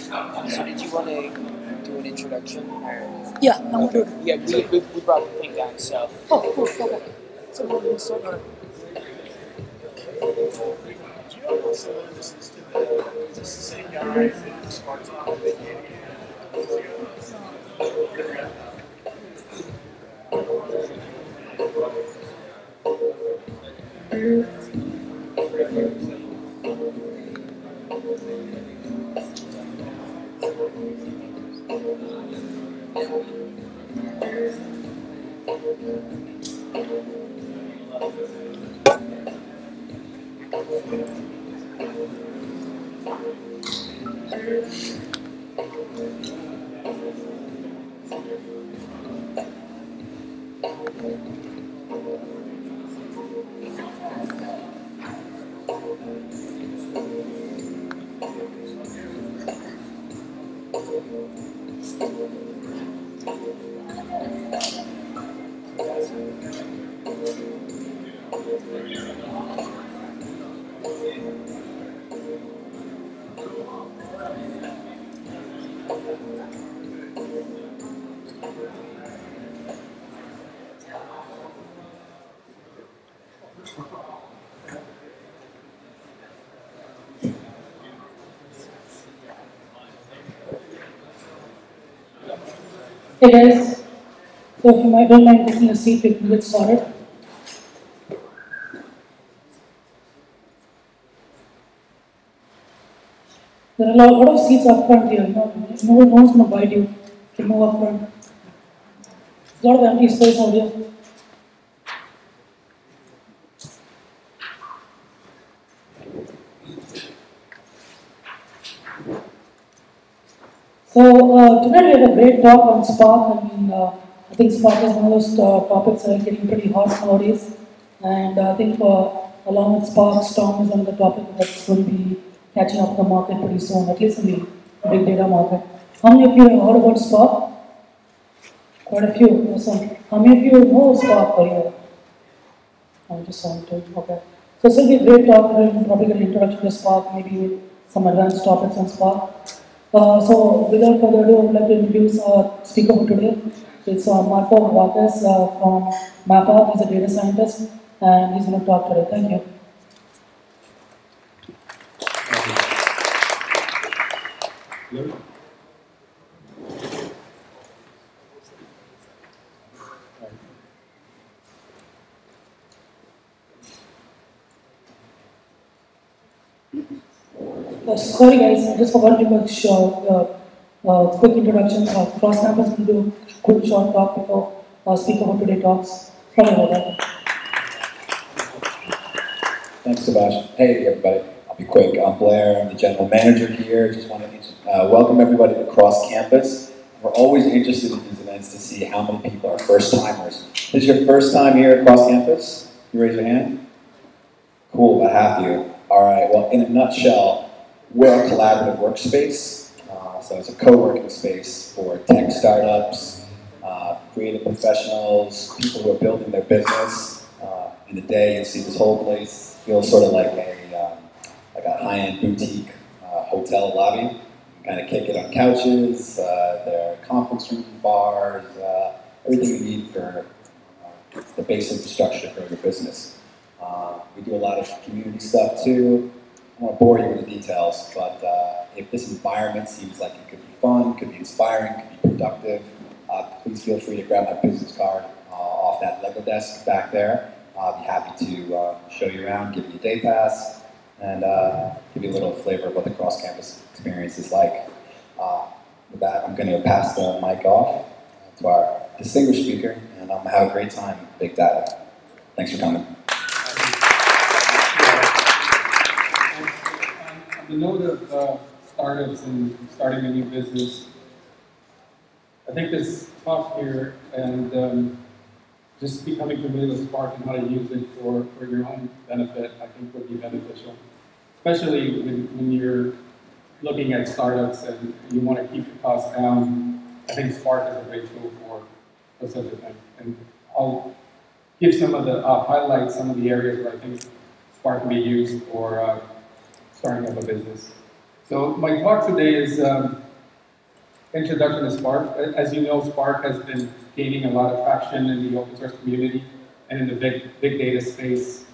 So did you want to do an introduction? Or? Yeah, I'm okay. Good. Yeah, we brought the thing down, so. Oh, cool. Okay. So we'll start on it. So this is the same guy that Spark Hey guys, so if you might don't mind taking a seat, we can get started. There are a lot of seats up front here. No one's going to bite you. You can move up front. There's a lot of empty space out here. So tonight we have a great talk on Spark. I think Spark is one of those topics that are getting pretty hot nowadays. And I think along with Spark, Storm is another topic that's going to be catching up the market pretty soon, at least in the big data market. How many of you have heard about Spark? Quite a few. Awesome. How many of you know Spark per year? I just want to. Okay. So this will be a great talk. We'll probably get an introduction to Spark, maybe some advanced topics on Spark. So without further ado, I would like to introduce our speaker for today. It's Vasquez from MapR. He's a data scientist, and he's going to talk today. Thank you. Sorry guys, I just forgot to give a quick introduction. Cross-campus will do a quick short talk before our speaker for today talks. Sorry about that. Thanks, Sebastian. Hey everybody, I'll be quick. I'm Blair, I'm the general manager here. Just want to welcome everybody to Cross Campus. We're always interested in these events to see how many people are first-timers. This is your first time here at Cross Campus? You raise your hand? Cool, about half of you. All right, well, in a nutshell, we're a collaborative workspace. So it's a co-working space for tech startups, creative professionals, people who are building their business. In the day, you'll see this whole place feels sort of like a high-end boutique hotel lobby. You can kind of kick it on couches. There are conference rooms, bars, everything you need for the base infrastructure to grow your business. We do a lot of community stuff too. I won't bore you with the details, but if this environment seems like it could be fun, could be inspiring, could be productive, please feel free to grab my business card off that Lego desk back there. I'll be happy to show you around, give you a day pass, and give you a little flavor of what the cross-campus experience is like. With that, I'm going to pass the mic off to our distinguished speaker, and I'm going to have a great time with big data. Thanks for coming. The note of startups and starting a new business, I think this talk here and just becoming familiar with Spark and how to use it for your own benefit, I think would be beneficial. Especially when you're looking at startups and you want to keep your costs down. I think Spark is a great tool for such a thing. And I'll give some of the, highlight some of the areas where I think Spark can be used for starting up a business. So my talk today is introduction to Spark. As you know, Spark has been gaining a lot of traction in the open source community and in the big data space,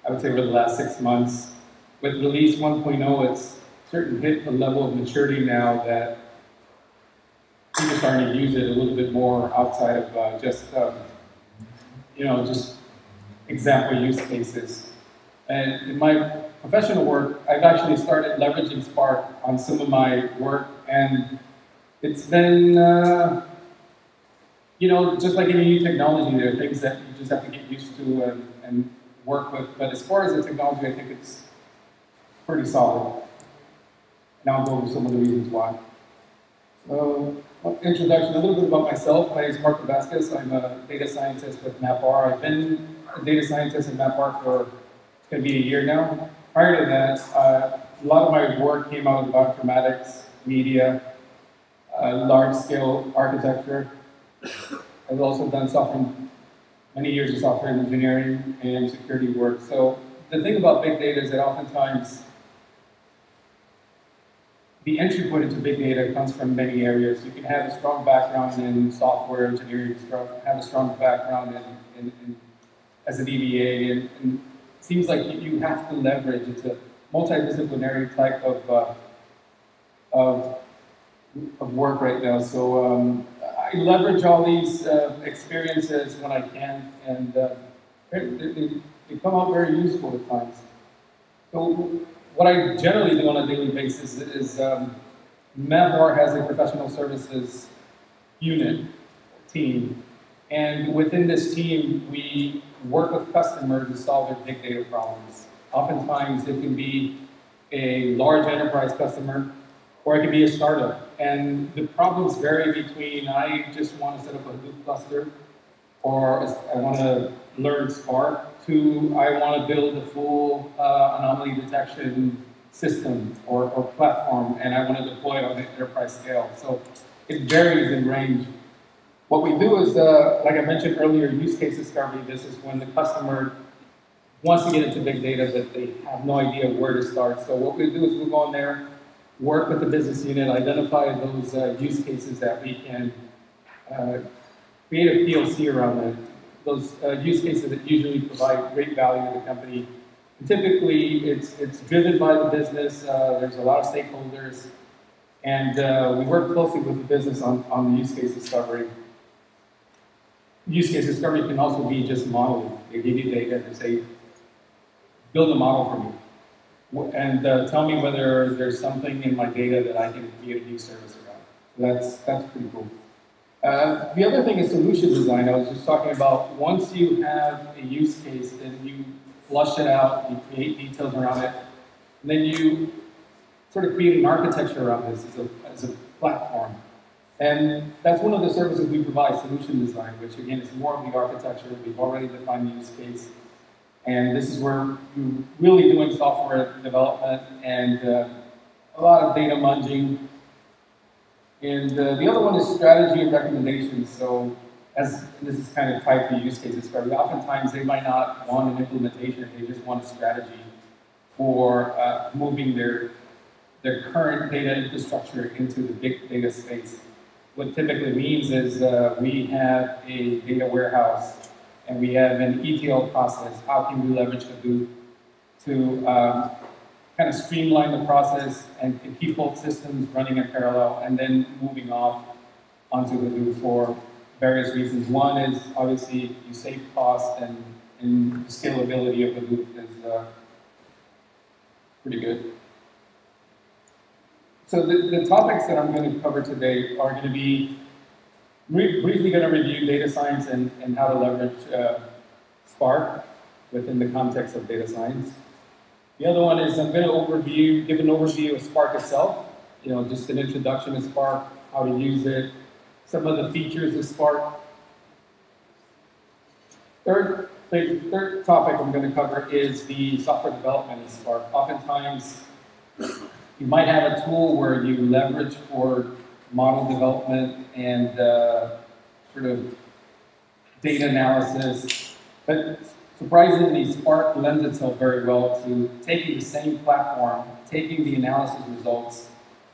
I would say over the last 6 months. With release 1.0, it's certainly hit a level of maturity now that people are starting to use it a little bit more outside of just example use cases. And in my professional work, I've actually started leveraging Spark on some of my work, and it's been, just like any new technology, there are things that you just have to get used to and work with. But as far as the technology, I think it's pretty solid. And I'll go over some of the reasons why. So, introduction, a little bit about myself. My name is Vasquez. I'm a data scientist with MapR. I've been a data scientist in MapR for, it's going to be a year now. Prior to that, a lot of my work came out of bioinformatics, media, large-scale architecture. I've also done many years of software engineering and security work. So the thing about big data is that oftentimes the entry point into big data comes from many areas. You can have a strong background in software engineering, have a strong background as an EDA, and it seems like you have to leverage. It's a multidisciplinary type of work right now. So I leverage all these experiences when I can, and they come out very useful at times. So what I generally do on a daily basis is MapR has a professional services unit, team, and within this team, we work with customers to solve their big data problems. Oftentimes, it can be a large enterprise customer, or it can be a startup. And the problems vary between, I just want to set up a Hadoop cluster, or I want to learn Spark, to I want to build a full anomaly detection system or platform, and I want to deploy it on an enterprise scale. So it varies in range. What we do is, like I mentioned earlier, use case discovery. This is when the customer wants to get into big data, but they have no idea where to start. So what we do is we go in there, work with the business unit, identify those use cases that we can create a POC around it. Those use cases that usually provide great value to the company. And typically, it's driven by the business. There's a lot of stakeholders, and we work closely with the business on the use case discovery. Use case discovery can also be just modeling. They give you data and say, build a model for me, and tell me whether there's something in my data that I can create a new service around. So that's pretty cool. The other thing is solution design. I was just talking about, once you have a use case, then you flush it out, you create details around it, and then you sort of create an architecture around this as a platform. And that's one of the services we provide, solution design, which again is more of the architecture. We've already defined the use case. And this is where you're really doing software development and a lot of data munging. And the other one is strategy and recommendations. So as this is kind of tied to use case discovery, oftentimes they might not want an implementation, they just want a strategy for moving their current data infrastructure into the big data space. What typically means is we have a data warehouse and we have an ETL process. How can we leverage Hadoop to kind of streamline the process and keep both systems running in parallel, and then moving off onto Hadoop for various reasons. One is obviously you save cost, and the scalability of Hadoop is pretty good. So the topics that I'm going to cover today are going to be briefly going to review data science and how to leverage Spark within the context of data science. The other one is I'm going to give an overview of Spark itself, just an introduction to Spark, how to use it, some of the features of Spark. Third topic I'm going to cover is the software development in Spark. Oftentimes, you might have a tool where you leverage for model development and sort of data analysis, but surprisingly, Spark lends itself very well to taking the same platform, taking the analysis results,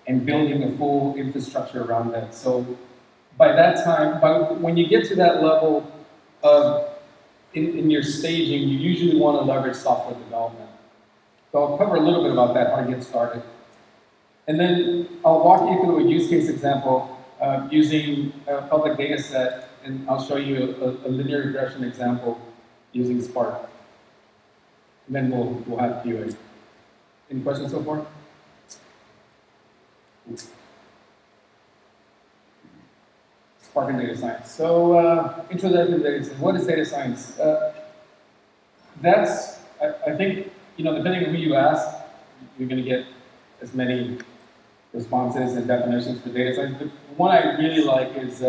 and building a full infrastructure around that. So by that time, when you get to that level of in your staging, you usually want to leverage software development. So I'll cover a little bit about that, how to get started. And then I'll walk you through a use case example using a public data set, and I'll show you a linear regression example using Spark. And then we'll have Q&A. Any questions so far? Spark and data science. So, introduction to data science. What is data science? I think, depending on who you ask, you're going to get as many responses and definitions for data science. But one I really like is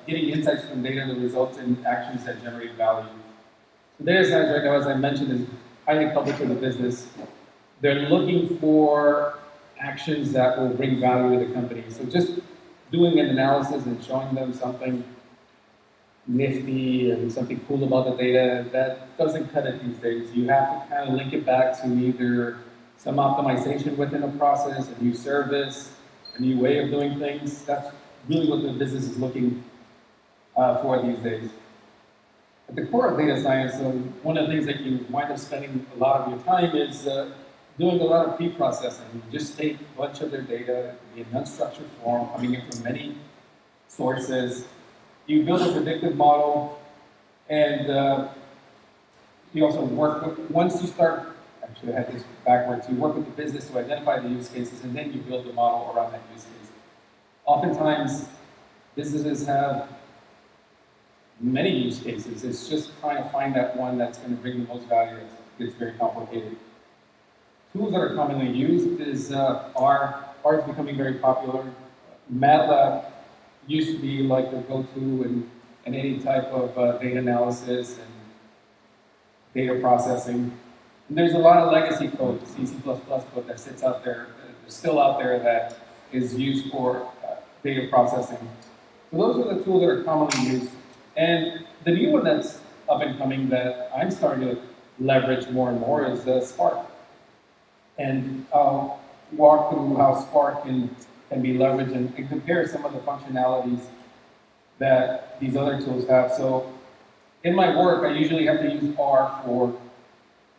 getting insights from data that results in actions that generate value. So data science right now, as I mentioned, is highly coupled to the business. They're looking for actions that will bring value to the company. So just doing an analysis and showing them something nifty and something cool about the data, that doesn't cut it these days. You have to kind of link it back to either some optimization within a process, a new service, a new way of doing things. That's really what the business is looking for these days. At the core of data science, one of the things that you wind up spending a lot of your time is doing a lot of pre-processing. You just take a bunch of their data in an unstructured form, coming in from many sources. You build a predictive model, and you also work with, once you start, actually I had this backwards, you work with the business to identify the use cases, and then you build the model around that use case. Oftentimes, businesses have many use cases. It's just trying to find that one that's going to bring the most value. It's very complicated. Tools that are commonly used is R. R is becoming very popular. MATLAB used to be like the go-to in any type of data analysis and data processing. And there's a lot of legacy code, C++ code that sits out there, that's still out there, that is used for data processing. So those are the tools that are commonly used. And the new one that's up and coming that I'm starting to leverage more and more is Spark. And I'll walk through how Spark can be leveraged and compare some of the functionalities that these other tools have. So in my work, I usually have to use R for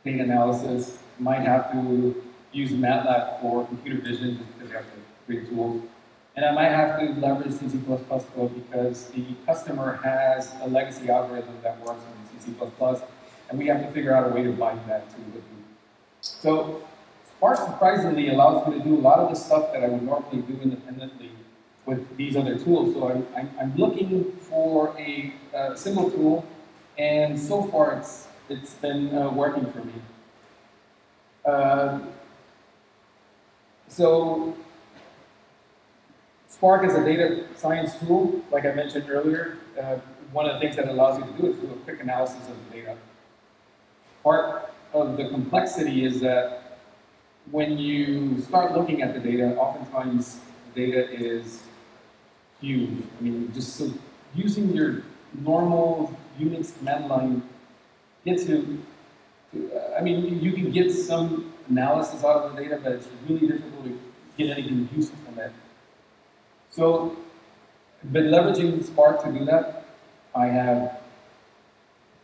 data analysis. I might have to use MATLAB for computer vision just because I have to create tools. And I might have to leverage C++ code because the customer has a legacy algorithm that works in C++, and we have to figure out a way to bind that to the group. So Spark surprisingly allows me to do a lot of the stuff that I would normally do independently with these other tools. So I'm looking for a single tool, and so far it's been working for me. So Spark is a data science tool, like I mentioned earlier. One of the things that it allows you to do is do a quick analysis of the data. Part of the complexity is that when you start looking at the data, oftentimes the data is huge. I mean, just so using your normal Unix command line gets you, I mean, you can get some analysis out of the data, but it's really difficult to get anything useful from it. So, I've been leveraging Spark to do that. I have,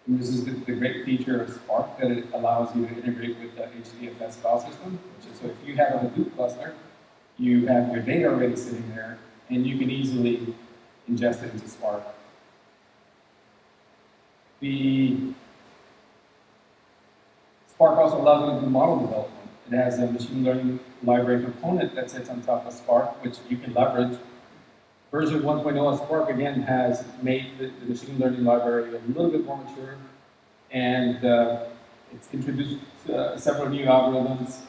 and this is the great feature of Spark, that it allows you to integrate with the HDFS file system, which is, so if you have a Hadoop cluster, you have your data already sitting there, and you can easily ingest it into Spark. The Spark also allows you to do model development. It has a machine learning library component that sits on top of Spark, which you can leverage. Version 1.0 of Spark, again, has made the machine learning library a little bit more mature, and it's introduced several new algorithms.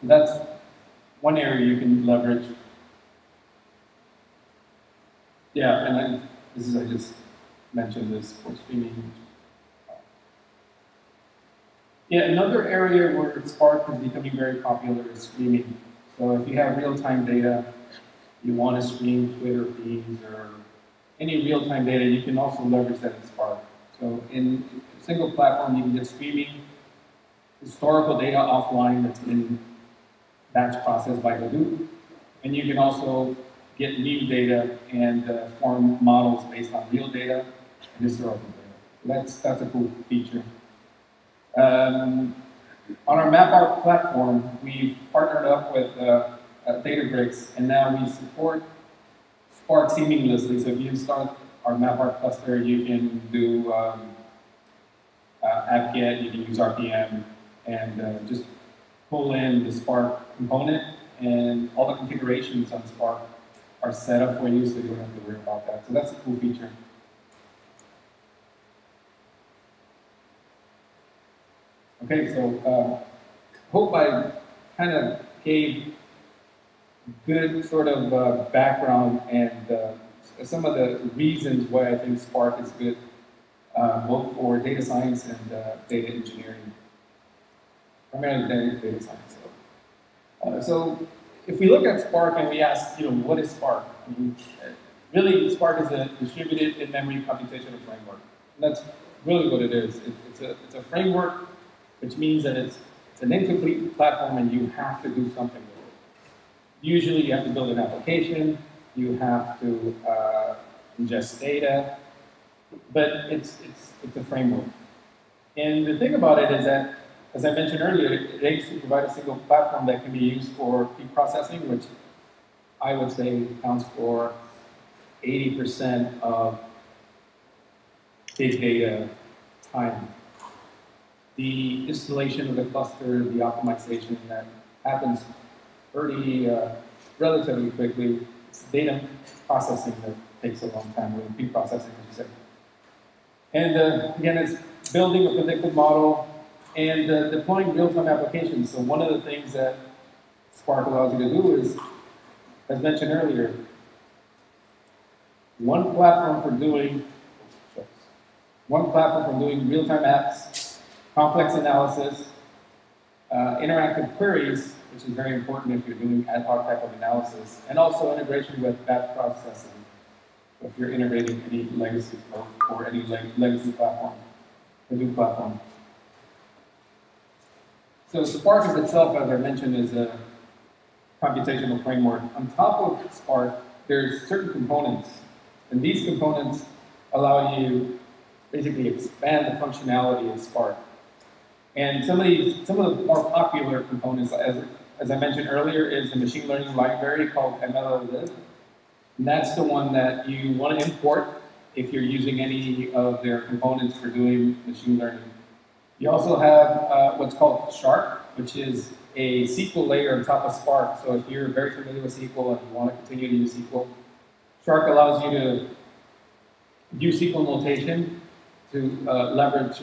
So that's one area you can leverage. Yeah, and I just mentioned this for streaming. Yeah, another area where Spark is becoming very popular is streaming. So if you have real-time data, you want to stream Twitter feeds or any real-time data, you can also leverage that in Spark. So in a single platform, you can get streaming historical data offline that's been batch processed by Hadoop. And you can also get new data and form models based on real data and historical data. That's a cool feature. On our MapR platform, we've partnered up with Databricks, and now we support Spark seamlessly. So if you install our MapR cluster, you can do apt-get, you can use RPM, and just pull in the Spark component, and all the configurations on Spark are set up for you, so you don't have to worry about that. So that's a cool feature. Okay, so hope I kind of gave good sort of background and some of the reasons why I think Spark is good, both for data science and data engineering. Primarily data science. So if we look at Spark and we ask, what is Spark? I mean, really, Spark is a distributed in-memory computational framework. And that's really what it is. It's a framework, which means that it's an incomplete platform and you have to do something with it. Usually you have to build an application, you have to ingest data, but it's a framework. And the thing about it is that, as I mentioned earlier, it aims to provide a single platform that can be used for pre-processing, which I would say accounts for 80% of big data time. The installation of the cluster, the optimization that happens pretty relatively quickly. It's data processing that takes a long time, with pre-processing, as you said. And again, it's building a predictive model and deploying real-time applications. So one of the things that Spark allows you to do is, as mentioned earlier, one platform for doing real-time apps, complex analysis, interactive queries, which is very important if you're doing ad hoc type of analysis, and also integration with batch processing. So if you're integrating any legacy code or any legacy platform, a new platform. So Spark as itself, as I mentioned, is a computational framework. On top of Spark, there's certain components, and these components allow you basically expand the functionality of Spark. And some of the more popular components, as I mentioned earlier, is the machine learning library called MLLib. And that's the one that you want to import if you're using any of their components for doing machine learning. You also have what's called Shark, which is a SQL layer on top of Spark. So if you're very familiar with SQL and you want to continue to use SQL, Shark allows you to use SQL notation to leverage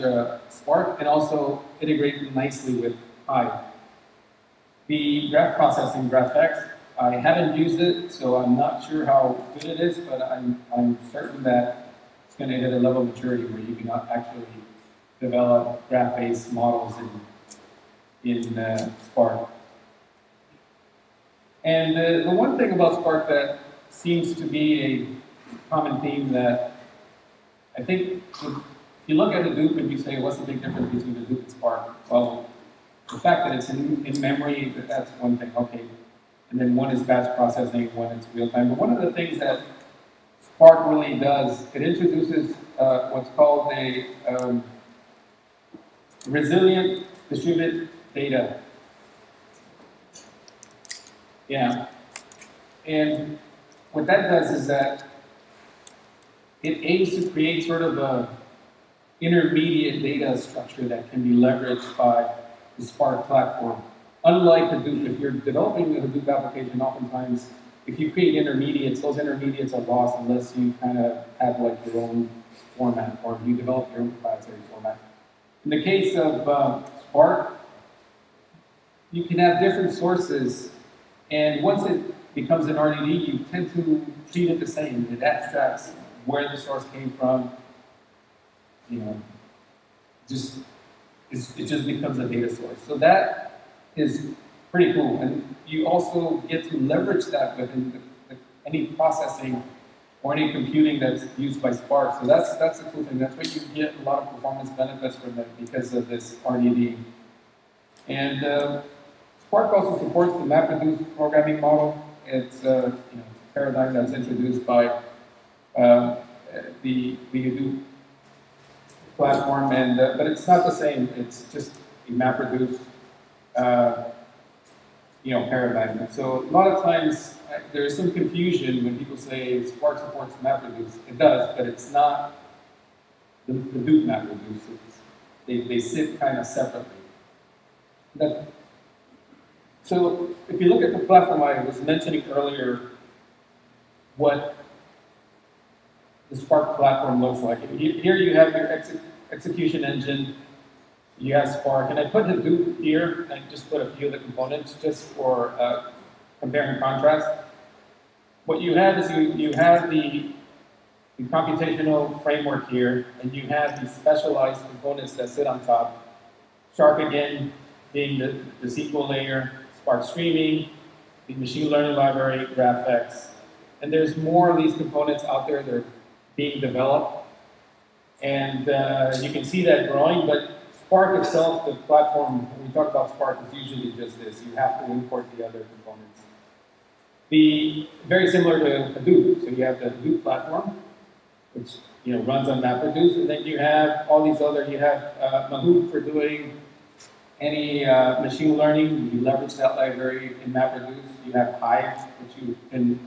Spark and also integrate nicely with Hive. The graph processing, GraphX, I haven't used it, so I'm not sure how good it is, but I'm certain that it's going to hit a level of maturity where you can actually develop graph-based models in Spark. And the one thing about Spark that seems to be a common theme that I think, if you look at Hadoop and you say, what's the big difference between Hadoop and Spark? Well, the fact that it's in memory, that's one thing, okay. And then one is batch processing, one is real time. But one of the things that Spark really does, it introduces what's called a resilient distributed data. Yeah. And what that does is that it aims to create sort of a intermediate data structure that can be leveraged by the Spark platform. Unlike Hadoop, if you're developing a Hadoop application, oftentimes, if you create intermediates, those intermediates are lost unless you kind of have like your own format or you develop your own proprietary format. In the case of Spark, you can have different sources, and once it becomes an RDD, you tend to treat it the same. It abstracts where the source came from, it just becomes a data source. So that is pretty cool, and you also get to leverage that within any processing or any computing that's used by Spark. So that's a cool thing. That's where you get a lot of performance benefits from it because of this RDD. And Spark also supports the MapReduce programming model. It's a paradigm that's introduced by the Hadoop platform, and but it's not the same. It's just a MapReduce paradigm. And so a lot of times there's some confusion when people say Spark supports MapReduce. It does, but it's not the Hadoop MapReduce. They sit kind of separately. So if you look at the platform I was mentioning earlier, what the Spark platform looks like. Here you have your execution engine, you have Spark, and I put Hadoop here, and I just put a few of the components just for compare and contrast. What you have is you have the computational framework here, and you have these specialized components that sit on top. Shark, again, being the SQL layer, Spark Streaming, the machine learning library, GraphX. And there's more of these components out there that are being developed. And you can see that growing, but Spark itself, the platform, when we talk about Spark, is usually just this. You have to import the other components. Very similar to Hadoop. So you have the Hadoop platform, which runs on MapReduce, and then you have all these other, you have Mahout for doing any machine learning. You leverage that library in MapReduce. You have Hive, which you can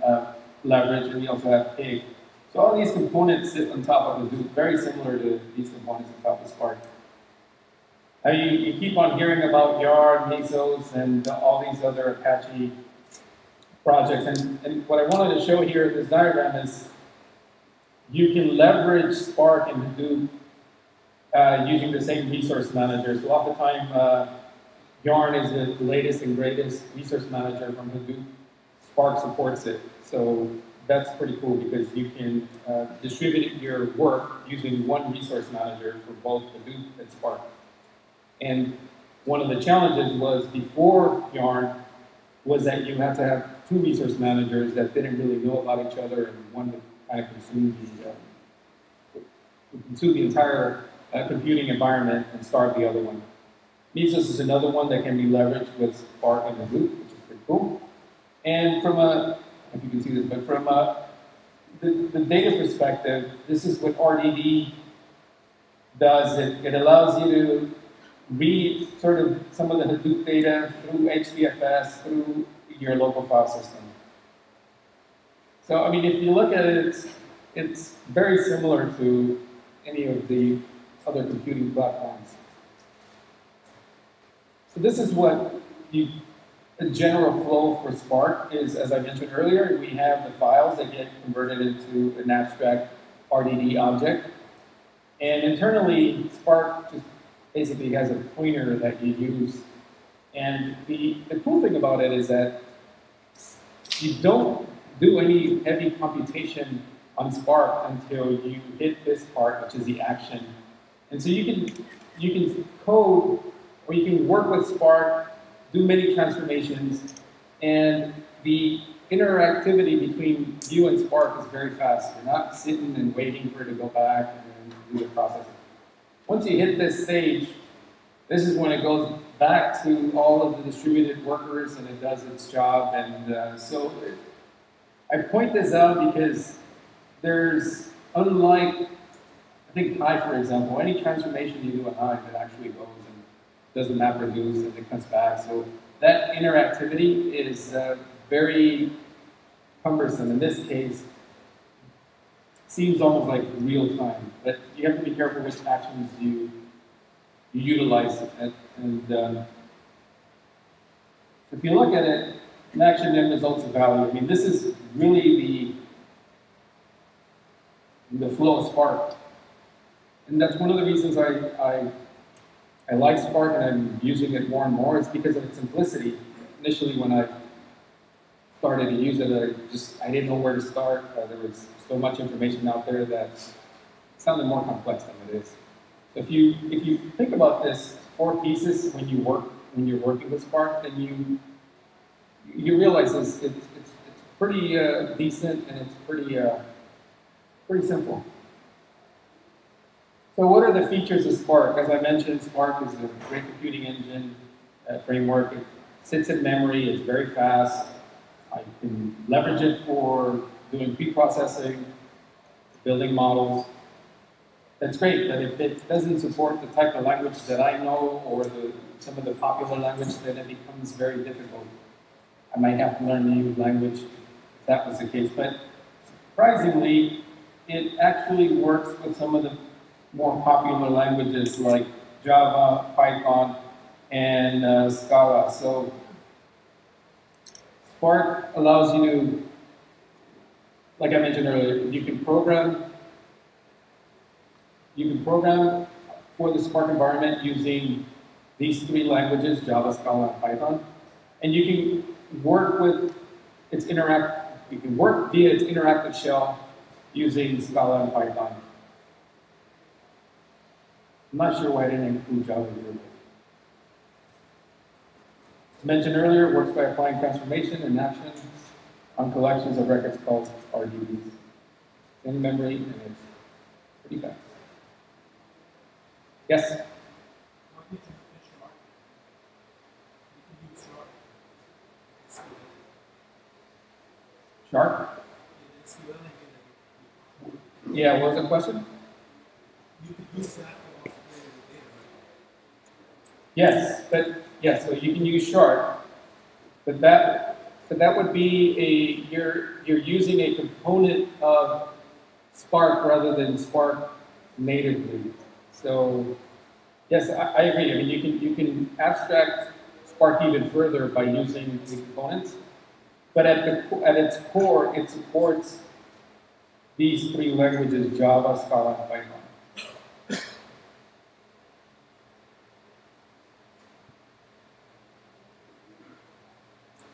leverage, and you also have Pig. So all these components sit on top of Hadoop, very similar to these components on top of Spark. Now you keep on hearing about YARN, Mesos, and all these other Apache projects. And what I wanted to show here in this diagram is you can leverage Spark and Hadoop using the same resource manager. So oftentimes, YARN is the latest and greatest resource manager from Hadoop. Spark supports it. So that's pretty cool because you can distribute your work using one resource manager for both Hadoop and Spark. And one of the challenges was before YARN was that you had to have two resource managers that didn't really know about each other, and one would kind of consume the entire computing environment and starve the other one. Mesos is another one that can be leveraged with Spark and Hadoop, which is pretty cool. And from if you can see this, but from the data perspective, this is what RDD does. It allows you to read sort of some of the Hadoop data through HDFS, through your local file system. So, I mean, if you look at it, it's very similar to any of the other computing platforms. So this is what the general flow for Spark is. As I mentioned earlier, we have the files that get converted into an abstract RDD object. And internally, Spark just basically has a pointer that you use. And the cool thing about it is that you don't do any heavy computation on Spark until you hit this part, which is the action. And so you can code, or you can work with Spark, do many transformations, and the interactivity between you and Spark is very fast. You're not sitting and waiting for it to go back and then do the processing. Once you hit this stage, this is when it goes back to all of the distributed workers and it does its job. And so I point this out because there's, unlike, I think Hive, for example, any transformation you do in Hive, it actually goes and does the MapReduce and it comes back. So that interactivity is very cumbersome. In this case, it seems almost like real time, but you have to be careful which actions you utilize. And if you look at it, an action then results in value. I mean, this is really the flow of Spark. And that's one of the reasons I like Spark and I'm using it more and more. It's because of its simplicity. Initially, when I started to use it, I didn't know where to start. There was so much information out there that it sounded more complex than it is. So if you think about this 4 pieces when you're working with Spark, then you realize it's pretty decent and it's pretty simple. So what are the features of Spark? As I mentioned, Spark is a great computing engine framework. It sits in memory. It's very fast. I can leverage it for doing pre-processing, building models. That's great, but if it doesn't support the type of language that I know or some of the popular language, then it becomes very difficult. I might have to learn a new language if that was the case. But surprisingly, it actually works with some of the more popular languages like Java, Python, and Scala. So Spark allows you to, like I mentioned earlier, you can program for the Spark environment using these three languages, Java, Scala, and Python. And you can work with you can work via its interactive shell using Scala and Python. I'm not sure why I didn't include Java here. As mentioned earlier, it works by applying transformation and actions on collections of records called RDBs. In memory, and it's pretty fast. Yes? Sharp? Yeah, what was the question? You could use that to also create a data, right? Yes, so you can use Sharp, but that would be you're using a component of Spark rather than Spark natively. So yes, I agree. I mean, you can abstract Spark even further by using the components, but at its core, it supports these three languages: Java, Scala, and Python.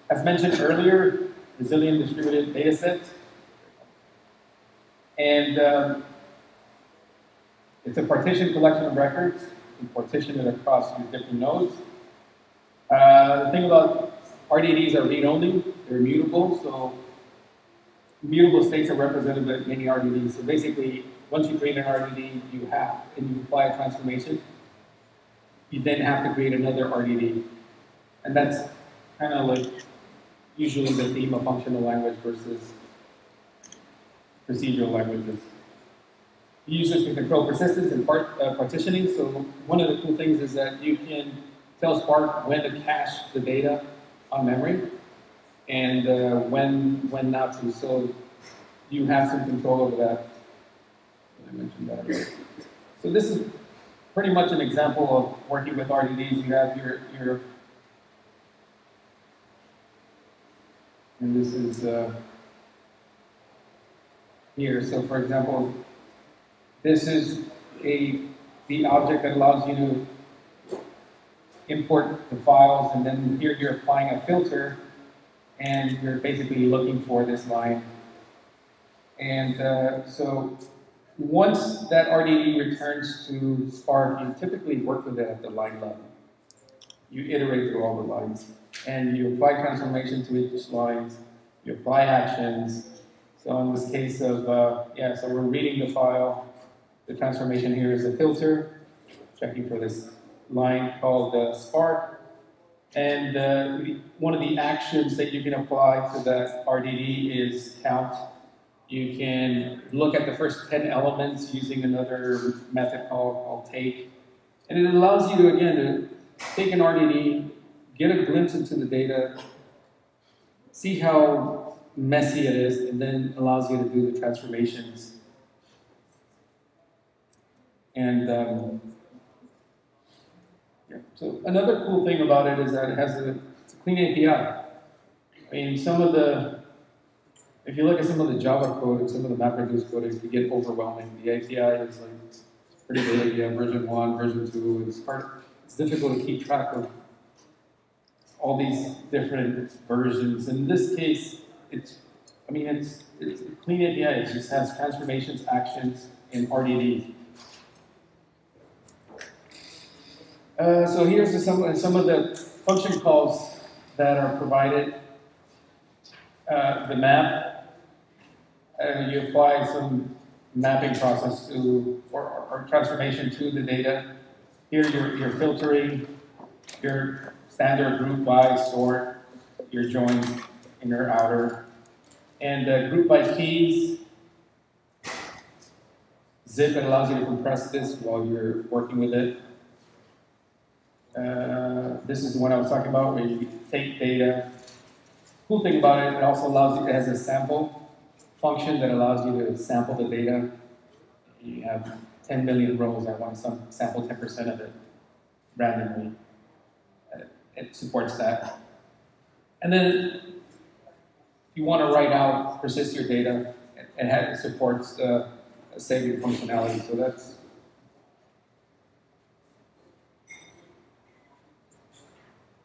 As mentioned earlier, resilient distributed data set. And it's a partitioned collection of records. You partition it across your different nodes. The thing about RDDs are read-only. They're immutable, so immutable states are represented by many RDDs. So basically, once you create an RDD, you apply a transformation. You then have to create another RDD. And that's kind of like usually the theme of functional language versus procedural languages. Users can control persistence and partitioning. So one of the cool things is that you can tell Spark when to cache the data on memory and when not to. So you have some control over that. I mentioned that earlier. So this is pretty much an example of working with RDDs. You have your and this is here. So for example, this is the object that allows you to import the files, and then here you're applying a filter, and you're basically looking for this line. And so once that RDD returns to Spark, you typically work with it at the line level. You iterate through all the lines, and you apply transformation to each line. You apply actions. So in this case of, so we're reading the file. The transformation here is a filter, checking for this line called Spark. And one of the actions that you can apply to that RDD is count. You can look at the first 10 elements using another method called take. And it allows you to, again, to take an RDD, get a glimpse into the data, see how messy it is, and then allows you to do the transformations. And so another cool thing about it is that it has it's a clean API. I mean, if you look at some of the Java code and some of the MapReduce code, it can get overwhelming. The API is like pretty big. You have version 1, version 2. It's difficult to keep track of all these different versions. In this case, it's a clean API. It just has transformations, actions, and RDD. So here's some of the function calls that are provided. The map, you apply some mapping process or transformation to the data. Here you're filtering your standard group by, sort, your joins, inner, outer. And group by keys, zip, it allows you to compress this while you're working with it. This is the one I was talking about, where you take data. Cool thing about it, it also allows you, it has a sample function that allows you to sample the data. You have 10 million rows, I want to sample 10% of it randomly. It supports that. And then, if you want to write out, persist your data, it supports saving functionality, so that's.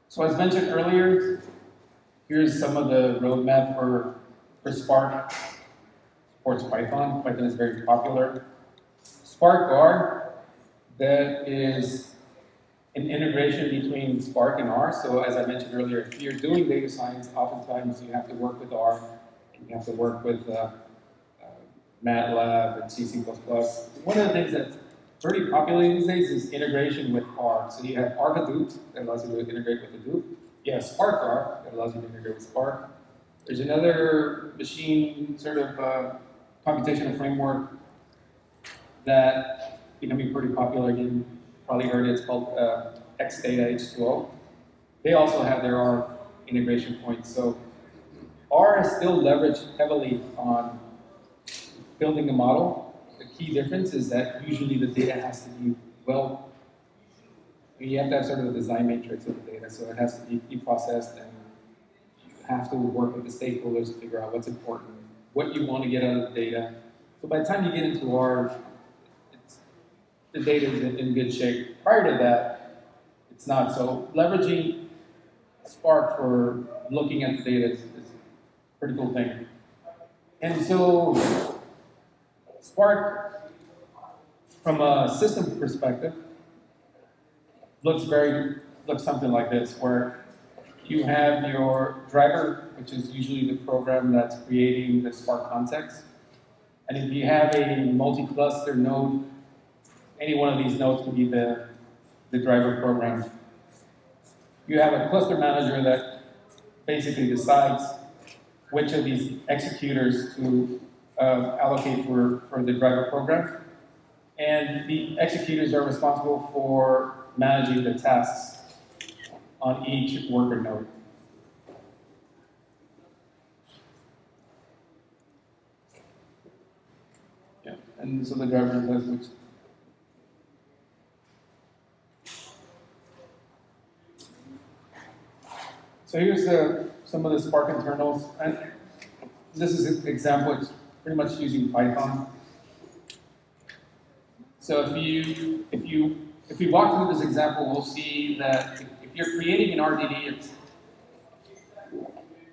So as mentioned earlier, here's some of the roadmap for Spark. Supports Python. Python is very popular. Spark R, that is an integration between Spark and R. So as I mentioned earlier, if you're doing data science, oftentimes you have to work with R, and you have to work with MATLAB and C++. One of the things that's pretty popular these days is integration with R. So you have R Hadoop that allows you to integrate with Hadoop. You have Spark R that allows you to integrate with Spark. There's another machine sort of computational framework that becoming pretty popular. Again, probably heard it. It's called Xdata H2O. They also have their R integration points. So R is still leveraged heavily on building a model. The key difference is that usually the data has to be you have to have sort of a design matrix of the data, so it has to be processed, and you have to work with the stakeholders to figure out what's important, what you want to get out of the data. So by the time you get into R, the data is in good shape. Prior to that, it's not. So leveraging Spark for looking at the data is a pretty cool thing. And so Spark, from a system perspective, looks something like this, where you have your driver, which is usually the program that's creating the Spark context. And if you have a multi-cluster node, any one of these nodes can be the driver program. You have a cluster manager that basically decides which of these executors to allocate for the driver program. And the executors are responsible for managing the tasks on each worker node. Yeah, and so the driver does which. So here's some of the Spark internals, and this is an example. It's pretty much using Python. So if we walk through this example, we'll see that if you're creating an RDD, it's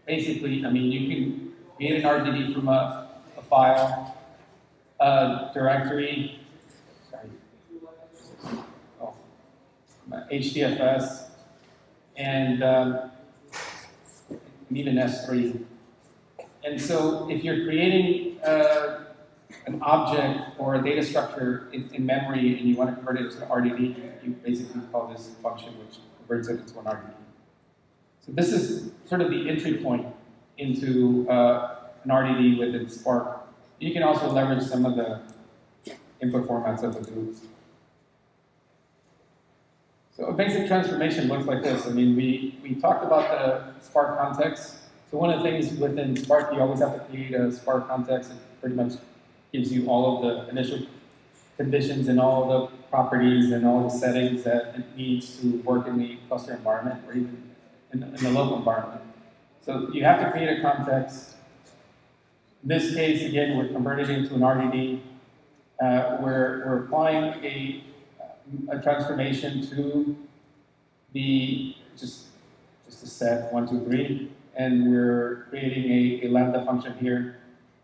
basically, I mean, you can create an RDD from a file, a directory, HDFS, and you need an S3. And so if you're creating an object or a data structure in memory and you want to convert it into an RDD, you basically call this function which converts it into an RDD. So this is sort of the entry point into an RDD within Spark. You can also leverage some of the input formats of Hadoop. So a basic transformation looks like this. I mean, we talked about the Spark context. So one of the things within Spark, you always have to create a Spark context. It pretty much gives you all of the initial conditions and all the properties and all the settings that it needs to work in the cluster environment or even in the local environment. So you have to create a context. In this case, again, we're converting into an RDD. We're applying a transformation to the just a set 1, 2, 3, and we're creating a lambda function here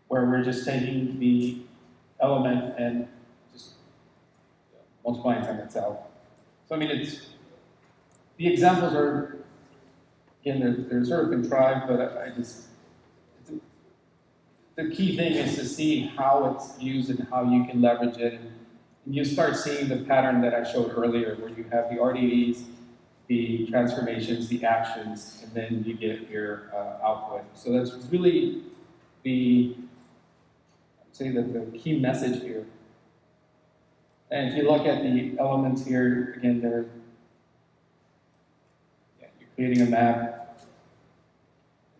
where we're just taking the element and just multiplying times itself. So I mean, the examples are, again, they're sort of contrived, but the key thing is to see how it's used and how you can leverage it. And you start seeing the pattern that I showed earlier, where you have the RDDs the transformations, the actions, and then you get your output. So that's really the, I'd say that the key message here. And if you look at the elements here, again, you're creating a map.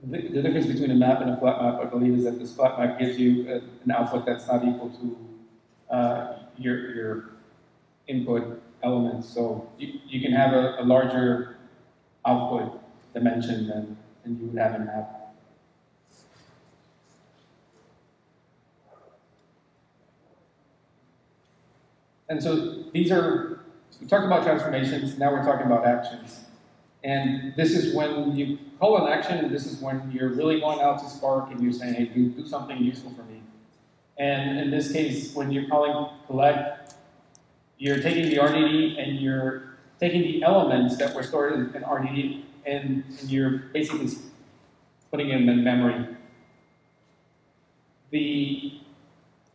The difference between a map and a flat map, I believe, is that this flat map gives you an output that's not equal to your input elements. So you can have a larger output dimension than you would have in a map. And so these are, we talked about transformations, now we're talking about actions. And this is when you call an action, and this is when you're really going out to Spark and you're saying, hey, do something useful for me. And in this case, when you're calling collect, you're taking the RDD and you're taking the elements that were stored in RDD and you're basically putting them in memory.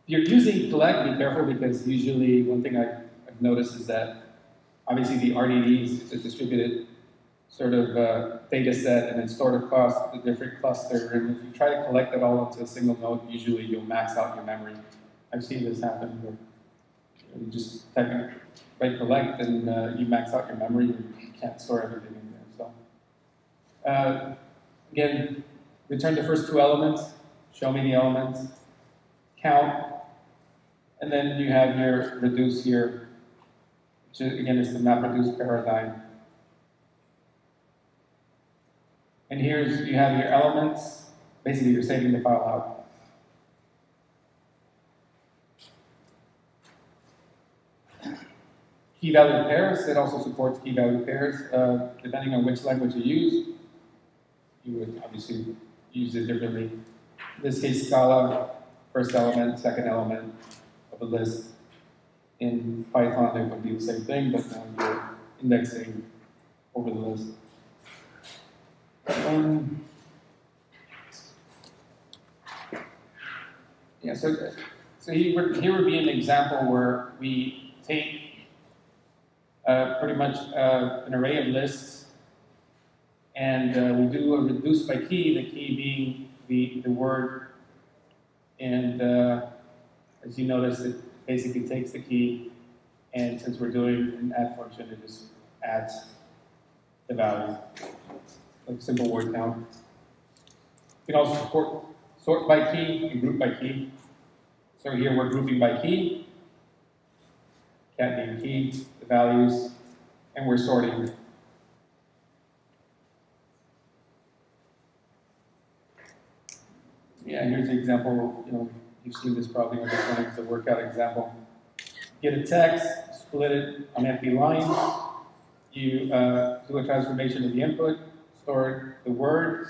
You're using collect, be careful, because usually one thing I've noticed is that obviously the RDD is a distributed sort of data set and it's stored across the different cluster. And if you try to collect it all into a single node, usually you'll max out your memory. I've seen this happen where you just type in right collect and you max out your memory and you can't store everything in there. So again, return the first two elements, show me the elements, count, and then you have your reduce here, which again is the MapReduce paradigm. And here's, you have your elements. Basically, you're saving the file out. Key value pairs, it also supports key value pairs. Depending on which language you use, you would obviously use it differently. In this case, Scala, first element, second element of a list. In Python, it would be the same thing, but now you're indexing over the list. Yeah, so here would be an example where we take pretty much an array of lists, and we do a reduce by key, the key being the word, and as you notice, it basically takes the key, and since we're doing an add function, it just adds the value. Like simple word count. You can also sort by key and group by key. So here we're grouping by key, cat name key, the values, and we're sorting. Yeah, here's the example. You know, you've seen this probably on this one. It's a workout example. Get a text, split it on empty lines. You do a transformation of the input. Store the word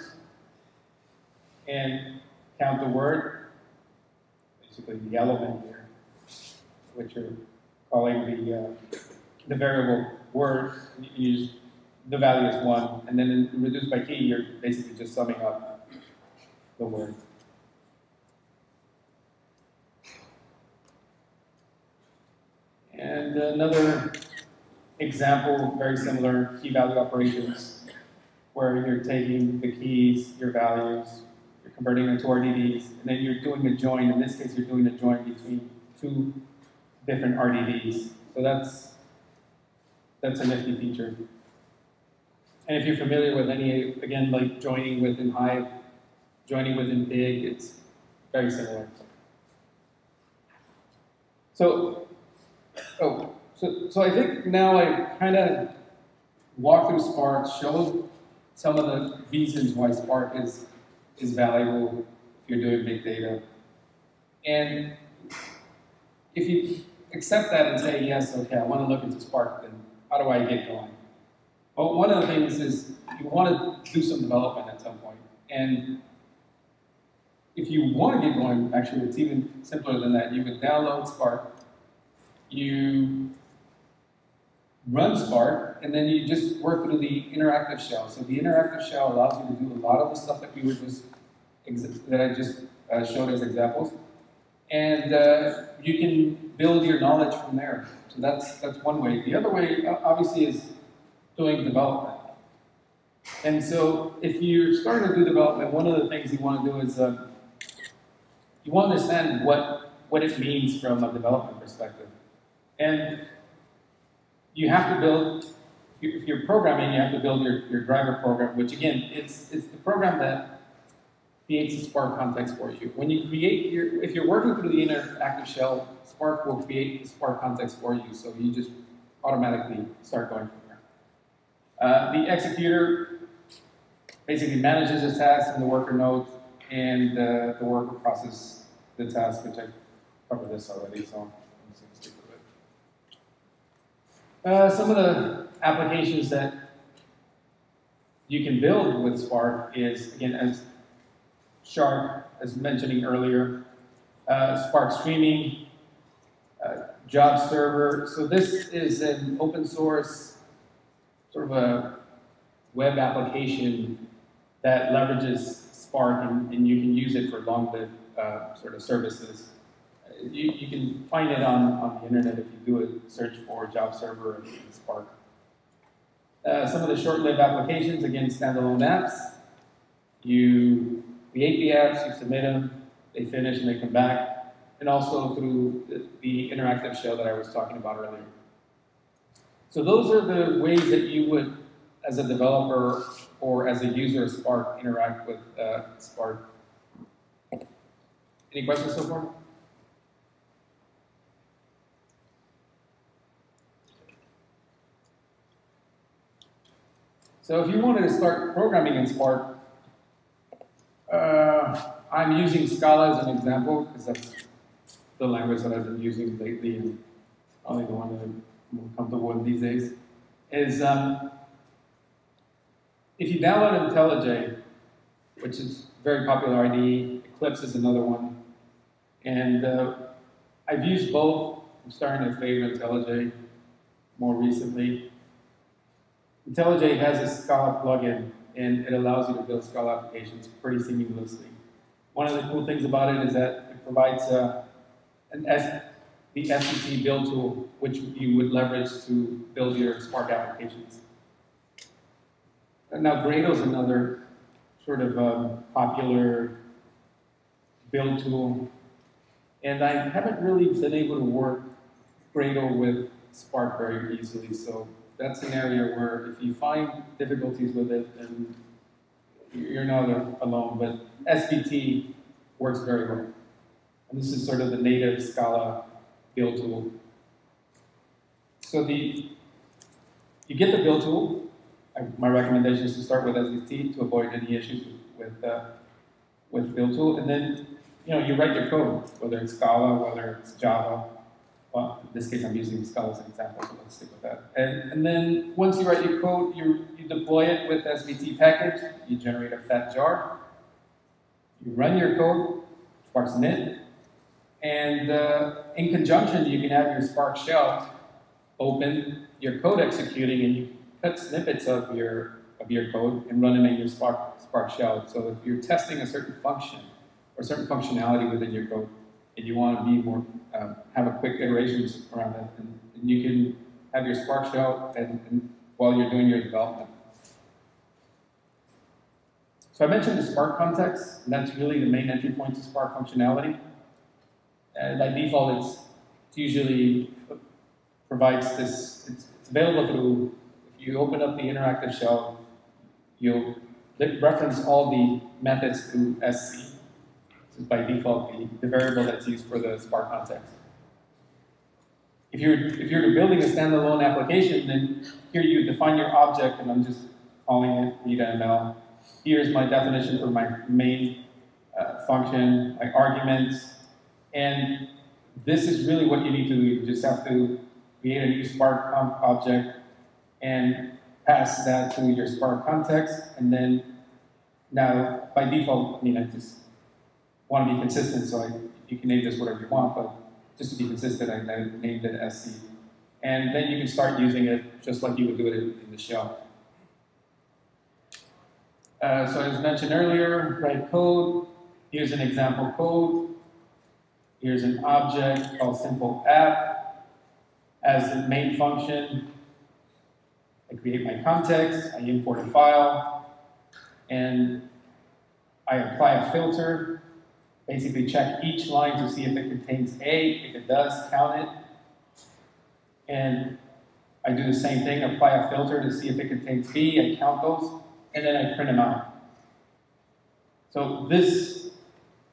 and count the word, basically the element here, which you're calling the variable word. You use the value as 1, and then in reduce by key, you're basically just summing up the word. And another example, very similar, key value operations, where you're taking the keys, your values, you're converting them to RDDs, and then you're doing a join. In this case, you're doing a join between two different RDDs. So that's a nifty feature. And if you're familiar with any, again, like joining within Hive, joining within Big, it's very similar. So I think now I kind of walked through Spark, showed some of the reasons why Spark is valuable if you're doing big data. And if you accept that and say, yes, okay, I want to look into Spark, then how do I get going? Well, one of the things is you want to do some development at some point. And if you want to get going, actually, it's even simpler than that. You would download Spark, you run Spark, and then you just work through the interactive shell. So the interactive shell allows you to do a lot of the stuff that that I just showed as examples, and you can build your knowledge from there. So that's one way. The other way, obviously, is doing development. And so if you're starting to do development, one of the things you want to do is you want to understand what it means from a development perspective. And you have to build, if you're programming, you have to build your driver program, which again, it's the program that creates the Spark context for you. When you create if you're working through the interactive shell, Spark will create the Spark context for you, so you just automatically start going from there. The executor basically manages the tasks in the worker node, and the worker processes the task, which I covered this already, so I'm just going to stick with it. Some of the applications that you can build with Spark is, again, as Shark, as mentioning earlier, Spark Streaming, Job Server. So this is an open source sort of a web application that leverages Spark, and you can use it for long-lived sort of services. You can find it on the internet if you do a search for Job Server and Spark. Some of the short-lived applications, again, standalone apps. You create the apps, you submit them, they finish and they come back, and also through the interactive shell that I was talking about earlier. So those are the ways that you would, as a developer or as a user of Spark, interact with Spark. Any questions so far? So if you wanted to start programming in Spark, I'm using Scala as an example, because that's the language that I've been using lately, and probably the one that I'm more comfortable with these days, is if you download IntelliJ, which is a very popular IDE, Eclipse is another one, and I've used both. I'm starting to favor IntelliJ more recently. IntelliJ has a Scala plugin, and it allows you to build Scala applications pretty seamlessly. One of the cool things about it is that it provides the SVT build tool, which you would leverage to build your Spark applications. And now Gradle is another sort of popular build tool, and I haven't really been able to work Gradle with Spark very easily, so that's an area where if you find difficulties with it, then you're not alone, but SVT works very well. And this is sort of the native Scala build tool. So you get the build tool. My recommendation is to start with SVT to avoid any issues with build tool, and then you write your code, whether it's Scala, whether it's Java. Well, in this case, I'm using Scala as an example, so let's stick with that. And then once you write your code, you deploy it with SVT package, you generate a fat jar, you run your code, Spark's init, and in conjunction, you can have your Spark shell open, your code executing, and you cut snippets of your code and run them in your Spark shell. So if you're testing a certain function or certain functionality within your code, and you want to be more, have a quick iterations around it, and you can have your Spark shell and while you're doing your development. So I mentioned the Spark context, and that's really the main entry point to Spark functionality. And by default, it's usually provides this, it's available through, if you open up the interactive shell, you'll reference all the methods through SC. By default, the variable that's used for the Spark context. If you're building a standalone application, then here you define your object, and I'm just calling it data-ML. Here's my definition for my main function, my arguments, and this is really what you need to do. You just have to create a new Spark object and pass that to your Spark context, and then now by default, I just want to be consistent, so you can name this whatever you want, but just to be consistent, I named it SC. And then you can start using it just like you would do it in the shell. So as mentioned earlier, write code. Here's an example code. Here's an object called simple app as the main function. I create my context, I import a file, and I apply a filter, basically check each line to see if it contains A. If it does, count it. And I do the same thing, apply a filter to see if it contains B, I count those, and then I print them out. So this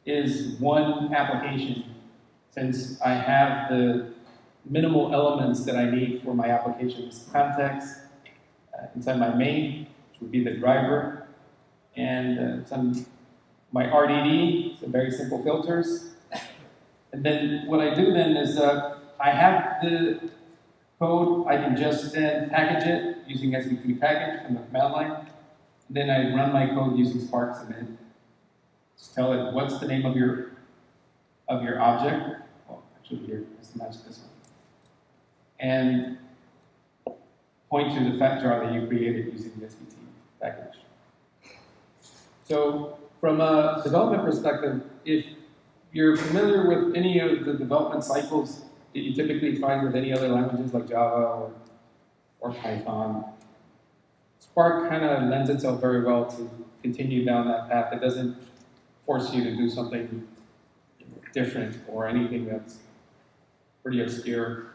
is one application, since I have the minimal elements that I need for my application's context inside my main, which would be the driver, and my RDD, so very simple filters. And then what I do then is I have the code, I can just then package it using SVT package from the command line. And then I run my code using Spark submit. Just tell it what's the name of your object. Well, actually here, let's match this one. And point to the fact jar that you created using the SVT package. So from a development perspective, if you're familiar with any of the development cycles that you typically find with any other languages like Java or Python, Spark kind of lends itself very well to continue down that path. It doesn't force you to do something different or anything that's pretty obscure.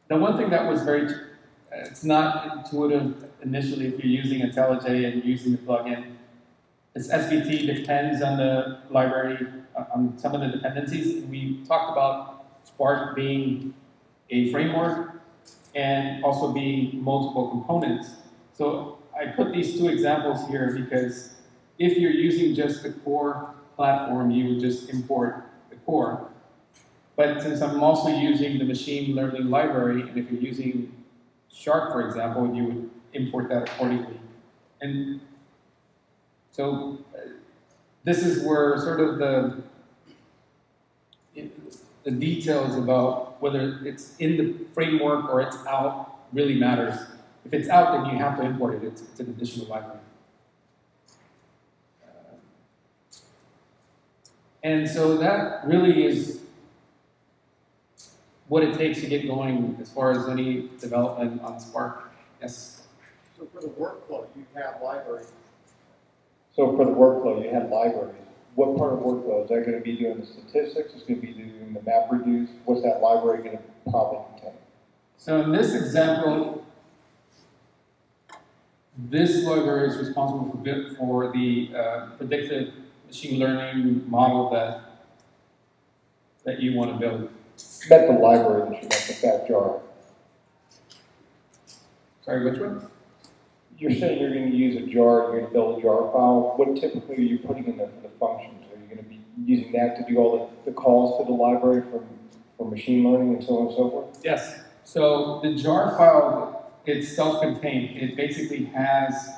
The one thing that was it's not intuitive initially if you're using IntelliJ and using the plugin. This SVT depends on the library, on some of the dependencies. We talked about Spark being a framework and also being multiple components. So I put these two examples here because if you're using just the core platform, you would just import the core. But since I'm also using the machine learning library, and if you're using Sharp, for example, you would import that accordingly. And so this is where sort of the details about whether it's in the framework or it's out really matters. If it's out, then you have to import it. It's an additional library. And so that really is what it takes to get going as far as any development on Spark. Yes? So for the workflow, you have libraries. So for the workflow, you have libraries. What part of workflow? Is that going to be doing the statistics? Is it going to be doing the MapReduce? What's that library going to probably contain? So in this example, this library is responsible for the predictive machine learning model that you want to build. That's the library that you have, the fat jar. Sorry, which one? You're saying you're going to use a jar, you're going to build a jar file. What typically are you putting in there for the functions? Are you going to be using that to do all the calls to the library for machine learning and so on and so forth? Yes. So the jar file, it's self-contained. It basically has,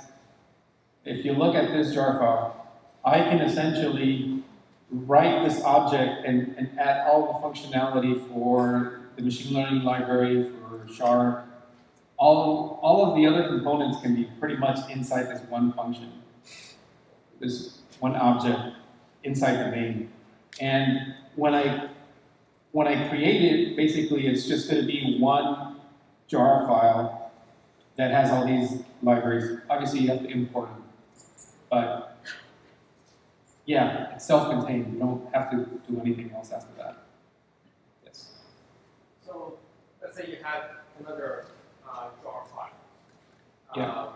if you look at this jar file, I can essentially write this object and add all the functionality for the machine learning library, for Sharp. All of the other components can be pretty much inside this one function, this one object inside the main. And when I create it, basically it's just going to be one jar file that has all these libraries. Obviously you have to import them, but yeah, it's self-contained. You don't have to do anything else after that. Yes. So let's say you had another jar file. Yeah.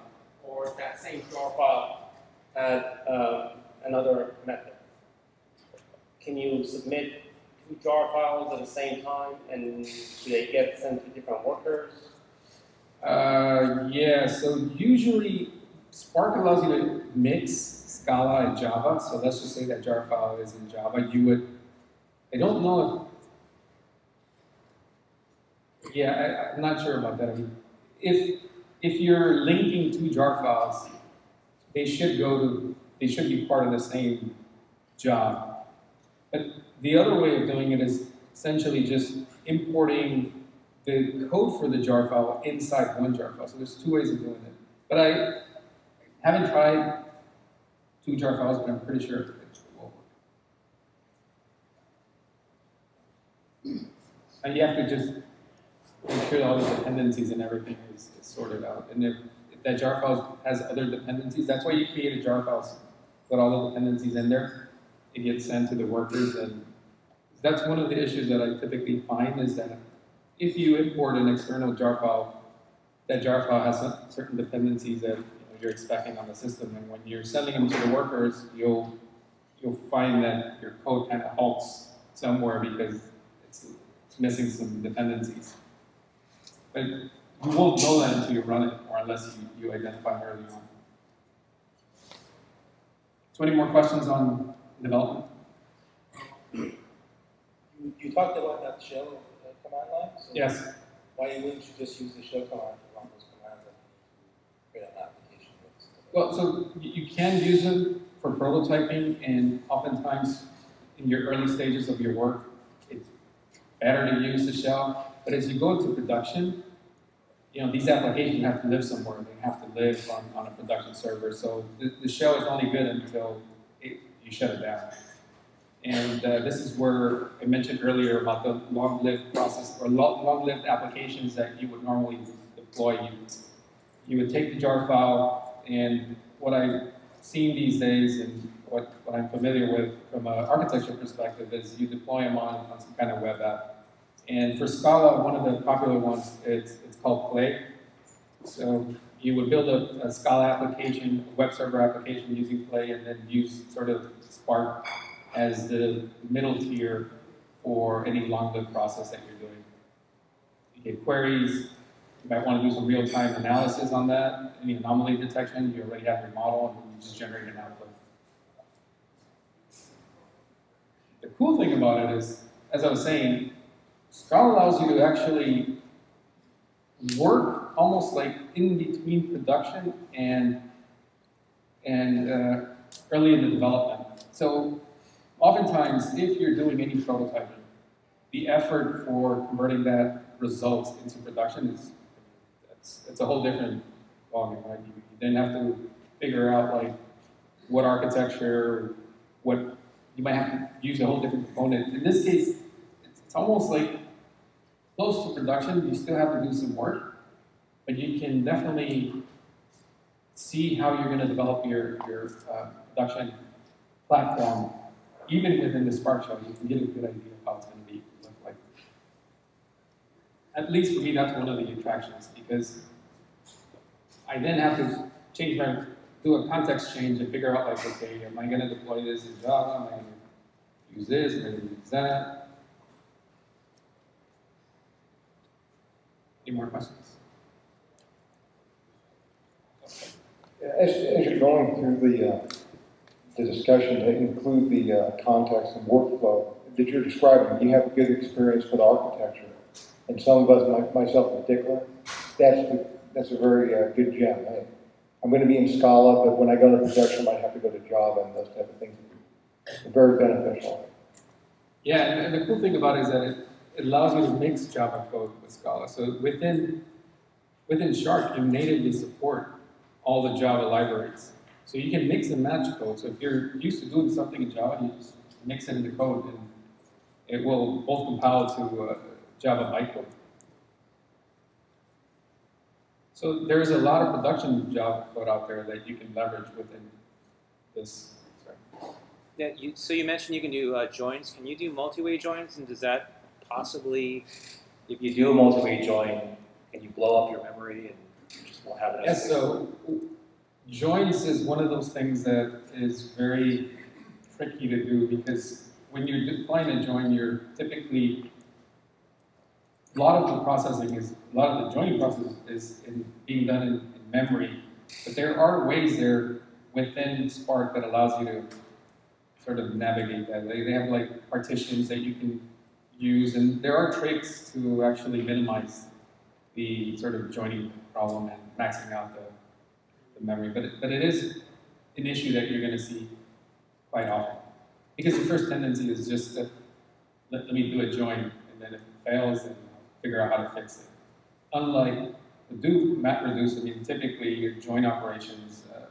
Or that same jar file had another method. Can you submit two jar files at the same time, and do they get sent to different workers? Yeah, so usually Spark allows you to mix Scala and Java, so let's just say that jar file is in Java. You would, I don't know if, yeah, I'm not sure about that. I mean, if you're linking two jar files, they should be part of the same job. But the other way of doing it is essentially just importing the code for the jar file inside one jar file. So there's two ways of doing it. But I haven't tried two jar files, but I'm pretty sure it will work. And you have to just make sure all the dependencies and everything is sorted out. And if that jar file has other dependencies, that's why you create a jar file, put all the dependencies in there. It gets sent to the workers, and that's one of the issues that I typically find is that if you import an external jar file, that jar file has certain dependencies that you're expecting on the system, and when you're sending them to the workers, you'll find that your code kind of halts somewhere because it's missing some dependencies. But you won't know that until you run it, or unless you identify early on. So any more questions on development? You talked about that shell command line. So Yes. Why wouldn't you just use the shell command to run those commands and create an application? Well, so you can use them for prototyping, and oftentimes in your early stages of your work, it's better to use the shell. But as you go into production, these applications have to live somewhere. They have to live on a production server. So the shell is only good until you shut it down. And this is where I mentioned earlier about the long-lived process or long-lived applications that you would normally deploy. You would take the jar file, and what I've seen these days and what I'm familiar with from an architecture perspective is you deploy them on some kind of web app. And for Scala, one of the popular ones, it's called Play. So you would build a Scala application, a web server application using Play, and then use sort of Spark as the middle tier for any long-lived process that you're doing. You get queries, you might want to do some real-time analysis on that, any anomaly detection, you already have your model, and you just generate an output. The cool thing about it is, as I was saying, Scala allows you to actually work almost like in between production and early in the development. So oftentimes, if you're doing any prototyping, the effort for converting that results into production it's a whole different ballgame, right? You then have to figure out like what architecture, what you might have to use a whole different component. In this case, it's almost like close to production. You still have to do some work, but you can definitely see how you're going to develop your production platform. Even within the Spark shell, you can get a good idea of how it's going to look like. At least for me, that's one of the attractions, because I then have to do a context change and figure out like, okay, am I going to deploy this in Java? Am I going to use this? Am I going to use that? Any more questions? As you're going through the discussion to include the context and workflow that you're describing, you have a good experience with architecture. And some of us, myself in particular, that's a very good gem. I'm going to be in Scala, but when I go to production, I might have to go to Java, and those type of things are very beneficial. Yeah, and the cool thing about it is that it allows you to mix Java code with Scala. So within Shark, you natively support all the Java libraries. So you can mix and match code. So if you're used to doing something in Java, you just mix it into code, and it will both compile to Java bytecode. So there's a lot of production Java code out there that you can leverage within this. Sorry. Yeah, so you mentioned you can do joins. Can you do multi-way joins? And does that possibly, if you do a multi-way join, can you blow up your memory and you just won't have it? Yes, so joins is one of those things that is very tricky to do, because when you're deploying a join, you're typically, a lot of the joining process is being done in memory, but there are ways there within Spark that allows you to sort of navigate that. They have like partitions that you can use, and there are tricks to actually minimize the sort of joining problem and maxing out the memory. But it is an issue that you're going to see quite often, because the first tendency is just to let me do a join, and then if it fails, then figure out how to fix it. Unlike Hadoop MapReduce, I mean, typically your join operations, a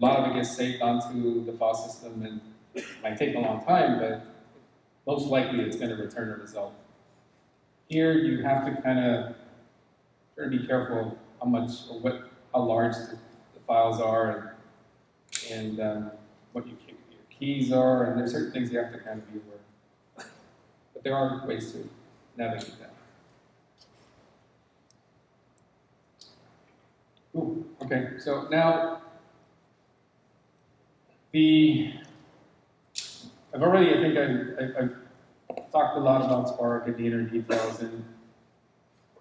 lot of it gets saved onto the file system, and it might take a long time, but most likely it's going to return a result. Here you have to kind of try to be careful how much or how large the files are, and what your keys are, and there's certain things you have to kind of be aware of. But there are ways to navigate that. Ooh, okay, so now I've already, I think I've talked a lot about Spark and the inner details, and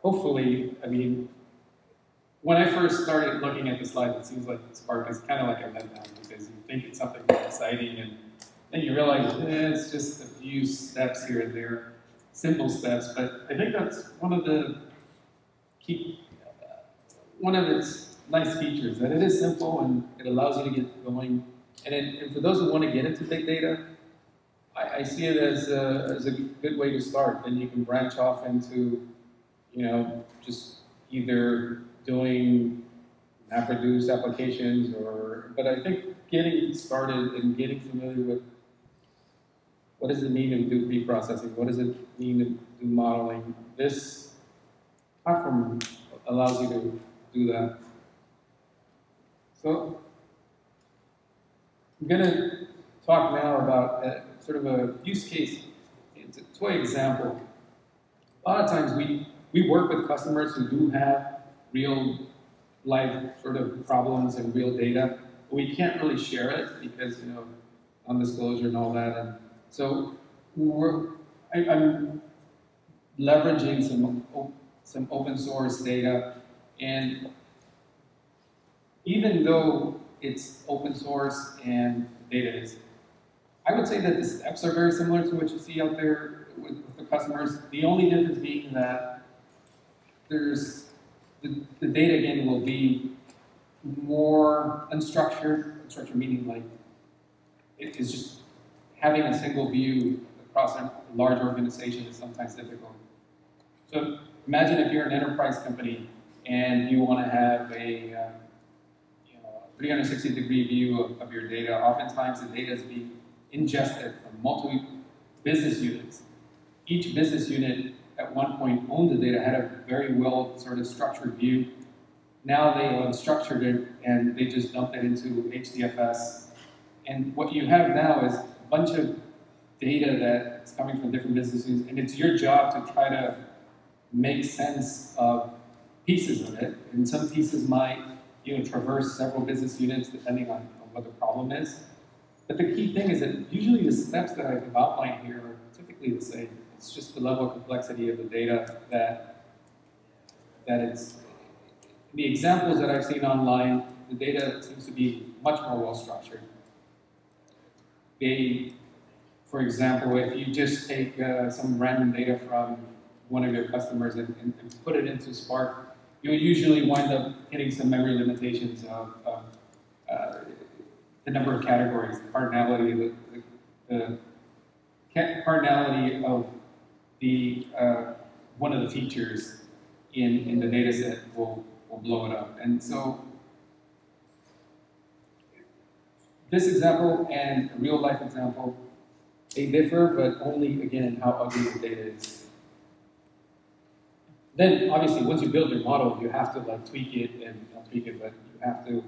hopefully, I mean, when I first started looking at the slide, it seems like Spark is kind of like a letdown because you think it's something exciting, and then you realize it's just a few steps here and there, simple steps. But I think that's one of the one of its nice features, that it is simple and it allows you to get going. And for those who want to get into big data, I see it as a good way to start. Then you can branch off into, you know, just either doing MapReduce applications, but I think getting started and getting familiar with what does it mean to do pre-processing, what does it mean to do modeling, this platform allows you to do that. So I'm going to talk now about sort of a use case. It's a toy example. A lot of times we work with customers who do have real life sort of problems and real data, but we can't really share it because, you know, non-disclosure and all that. And so I'm leveraging some open source data, and even though it's open source and data is, I would say that the steps are very similar to what you see out there with the customers. The only difference being that there's the data again will be more unstructured. Unstructured meaning like it is just having a single view across a large organization is sometimes difficult. So imagine if you're an enterprise company and you want to have a 360-degree view of your data. Oftentimes the data is being ingested from multiple business units. Each business unit at one point owned the data, had a very well sort of structured view. Now they unstructured it and they just dumped it into HDFS. And what you have now is a bunch of data that's coming from different business units, and it's your job to try to make sense of pieces of it. And some pieces might traverse several business units depending on what the problem is. But the key thing is that usually the steps that I've outlined here are typically the same. It's just the level of complexity of the data that it's. The examples that I've seen online, the data seems to be much more well structured. For example, if you just take some random data from one of your customers and put it into Spark, you'll usually wind up hitting some memory limitations of the number of categories, the cardinality, the cardinality of the one of the features in the data set will blow it up. And so this example and a real life example, they differ, but only again in how ugly the data is. Then obviously once you build your model, you have to like tweak it, and not tweak it, but you have to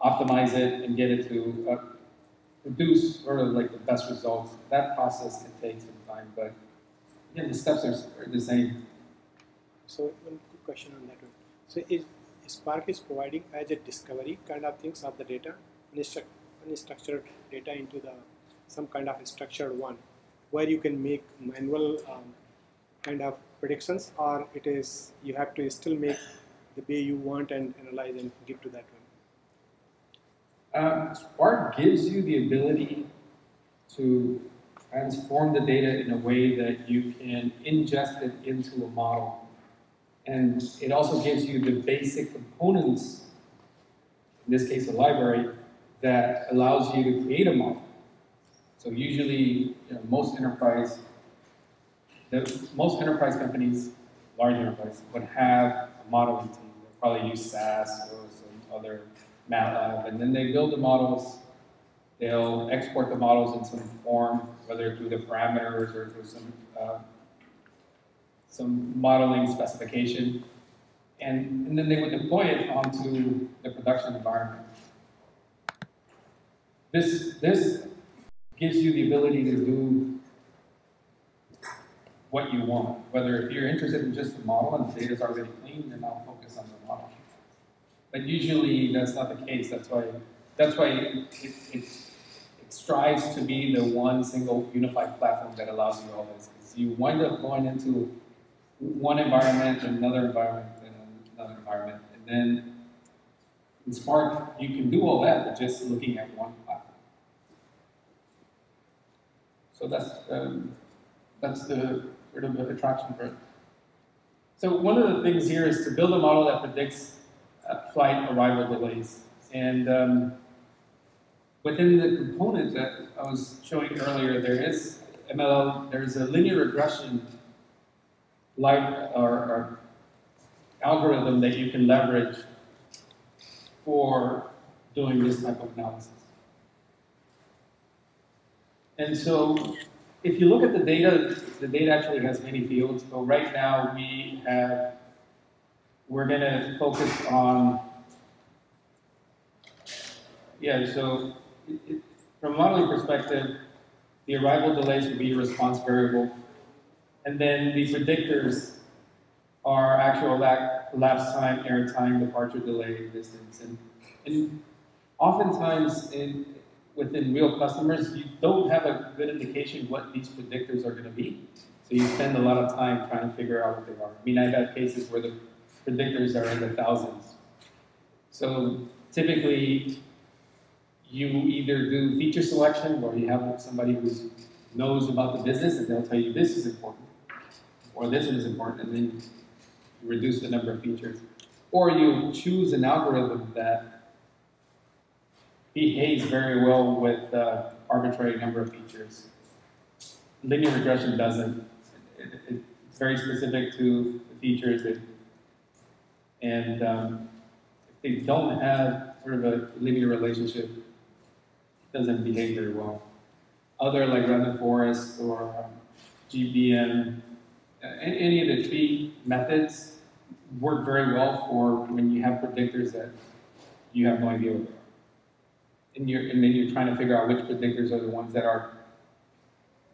optimize it and get it to produce sort of like the best results. That process can take some time, but again, the steps are the same. So one quick question on that one. So Spark is providing as a discovery kind of things of the data, unstructured data into some kind of structured one, where you can make manual kind of predictions, or it is you have to still make the way you want and analyze and give to that one. Spark gives you the ability to transform the data in a way that you can ingest it into a model. And it also gives you the basic components, in this case a library, that allows you to create a model. So usually, most enterprise companies, large enterprise, would have a modeling team. They'll probably use SAS or some other MATLAB, and then they build the models. They'll export the models in some form, whether through the parameters or through some modeling specification. And then they would deploy it onto the production environment. This gives you the ability to do what you want. Whether if you're interested in just the model and the data's already clean, then I'll focus on the model. But usually that's not the case. That's why it strives to be the one single unified platform that allows you all this. Because you wind up going into one environment and another environment and another environment. And then in Spark, you can do all that by just looking at one platform. So that's the sort of the attraction for it. So one of the things here is to build a model that predicts flight arrival delays. And within the component that I was showing earlier, there is there's a linear regression or algorithm that you can leverage for doing this type of analysis. And so if you look at the data actually has many fields. So right now we're going to focus on, so from a modeling perspective, the arrival delays would be a response variable. And then the predictors are actual elapsed time, error time, departure delay, distance. And oftentimes within real customers, you don't have a good indication what these predictors are going to be. So you spend a lot of time trying to figure out what they are. I mean, I've had cases where the predictors are in the thousands. So typically, you either do feature selection, or you have somebody who knows about the business, and they'll tell you this is important, or this is important, and then you reduce the number of features. Or you choose an algorithm that behaves very well with arbitrary number of features. Linear regression doesn't. It's very specific to the features, and if they don't have sort of a linear relationship, it doesn't behave very well. Other like random forest or GBM, any of the tree methods work very well for when you have predictors that you have no idea what they are. And then you're trying to figure out which predictors are the ones that are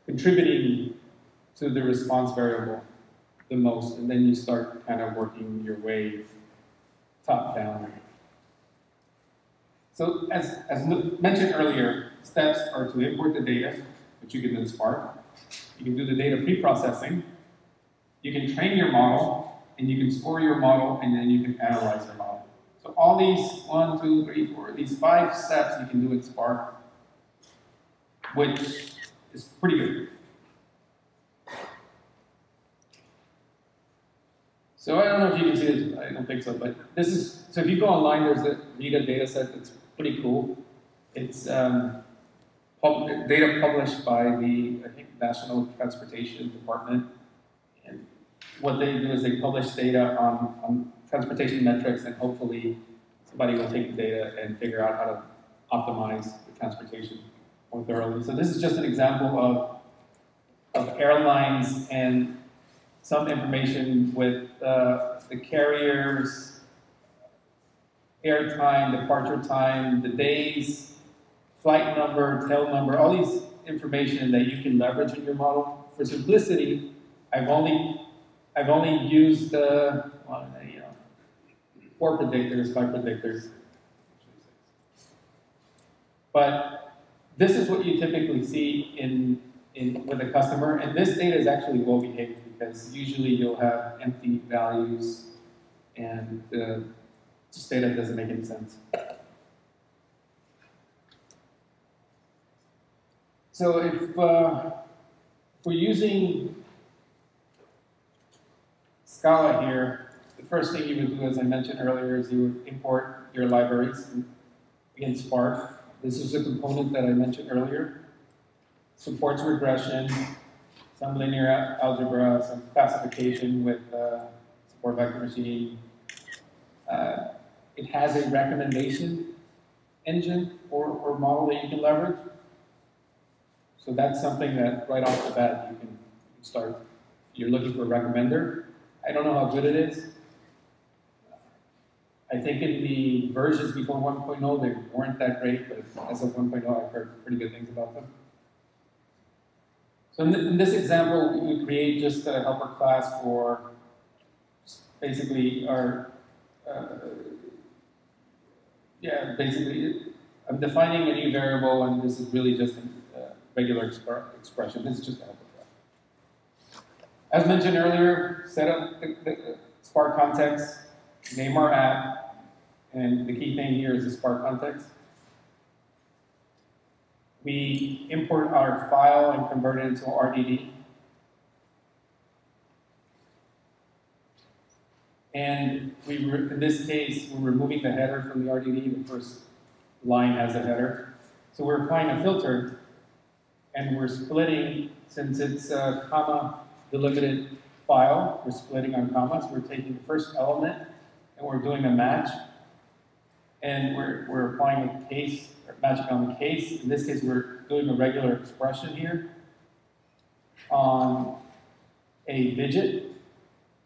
contributing to the response variable the most, and then you start kind of working your way top down. So as mentioned earlier, steps are to import the data, which you can do in Spark. You can do the data pre-processing. You can train your model, and you can score your model, and then you can analyze your model. So all these 1, 2, 3, 4, these 5 steps you can do in Spark, which is pretty good. So I don't know if you can see it, I don't think so, but this is, so if you go online, there's a Rita data set that's pretty cool. It's data published by the, I think, National Transportation Department. And what they do is they publish data on transportation metrics, and hopefully somebody will take the data and figure out how to optimize the transportation more thoroughly. So this is just an example of airlines and some information with the carriers, air time, departure time, the days, flight number, tail number, all these information that you can leverage in your model. For simplicity, I've only used 4 predictors, 5 predictors. But this is what you typically see with a customer, and this data is actually well behaved because usually you'll have empty values and this data doesn't make any sense. So if we're using Scala here, the first thing you would do, as I mentioned earlier, is you would import your libraries in Spark. This is a component that I mentioned earlier. Supports regression, some linear algebra, some classification with support vector machine. It has a recommendation engine or model that you can leverage. So that's something that right off the bat you can start. You're looking for a recommender. I don't know how good it is. I think in the versions before 1.0, they weren't that great, but as of 1.0, I've heard pretty good things about them. So in this example, we create just a helper class for basically our, basically I'm defining a new variable, and this is really just a regular expression. This is just a helper class. As mentioned earlier, set up the Spark context, name our app, and the key thing here is the Spark context. We import our file and convert it into RDD. And in this case, we're removing the header from the RDD. The first line has a header. So we're applying a filter, and we're splitting, since it's a comma delimited file, we're splitting on commas. We're taking the first element, and we're doing a match. And we're applying a case, or matching on the case. In this case, we're doing a regular expression here on a digit.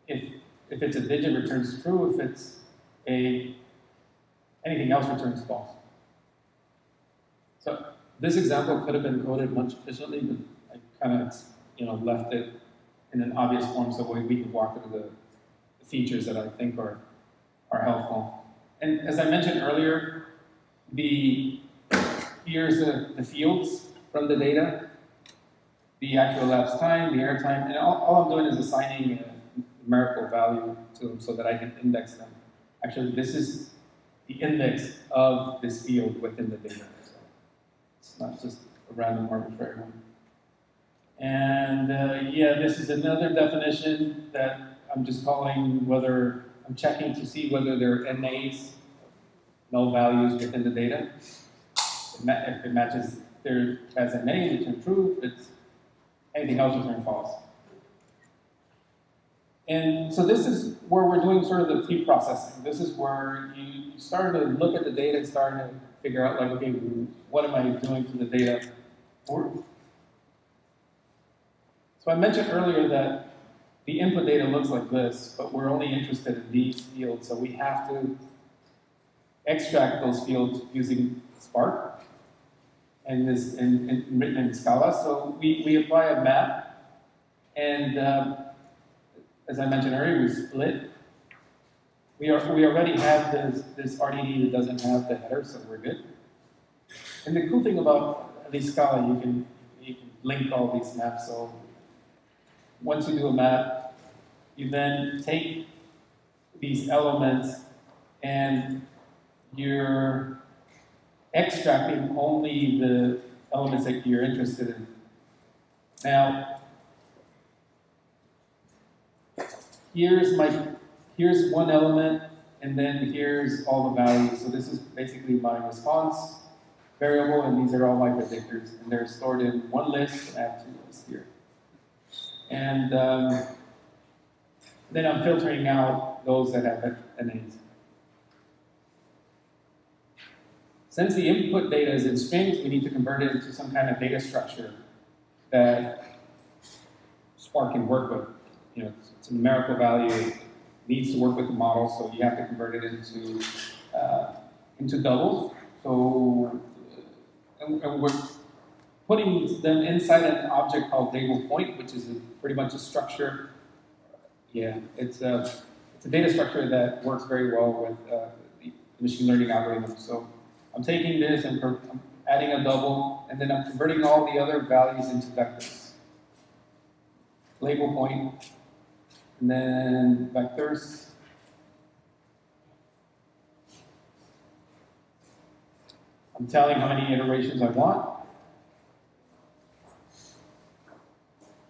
If it's a digit, returns true. If it's anything else, returns false. So this example could have been coded much efficiently, but I kind of left it in an obvious form so we can walk through the features that I think are helpful. And as I mentioned earlier, here's the fields from the data, the actual elapsed time, the error time, and all I'm doing is assigning a numerical value to them so that I can index them. Actually, this is the index of this field within the data. So it's not just a random arbitrary one. And this is another definition that I'm just calling whether I'm checking to see whether there are NAs, null values within the data. If it matches, there has a name, return true. If it's anything else, return false. And so this is where we're doing sort of the pre-processing. This is where you start to look at the data and start to figure out, like, okay, what am I doing to the data? So I mentioned earlier that the input data looks like this, but we're only interested in these fields, so we have to extract those fields using Spark and written in Scala. So we apply a map, and as I mentioned earlier, we split. We already have this RDD that doesn't have the header, so we're good. And the cool thing about at least Scala, you can link all these maps. So once you do a map, you then take these elements and you're extracting only the elements that you're interested in. Now, here's one element, and then here's all the values. So this is basically my response variable, and these are all my predictors, and they're stored in one list. I have two lists here. And then I'm filtering out those that have NAs. Since the input data is in strings, we need to convert it into some kind of data structure that Spark can work with. It's a numerical value. It needs to work with the model, so you have to convert it into doubles. So, and we're putting them inside an object called label point, which is pretty much a structure. Yeah, it's a data structure that works very well with the machine learning algorithms. So I'm taking this and I'm adding a double, and then I'm converting all the other values into vectors. Label point, and then vectors. I'm telling how many iterations I want.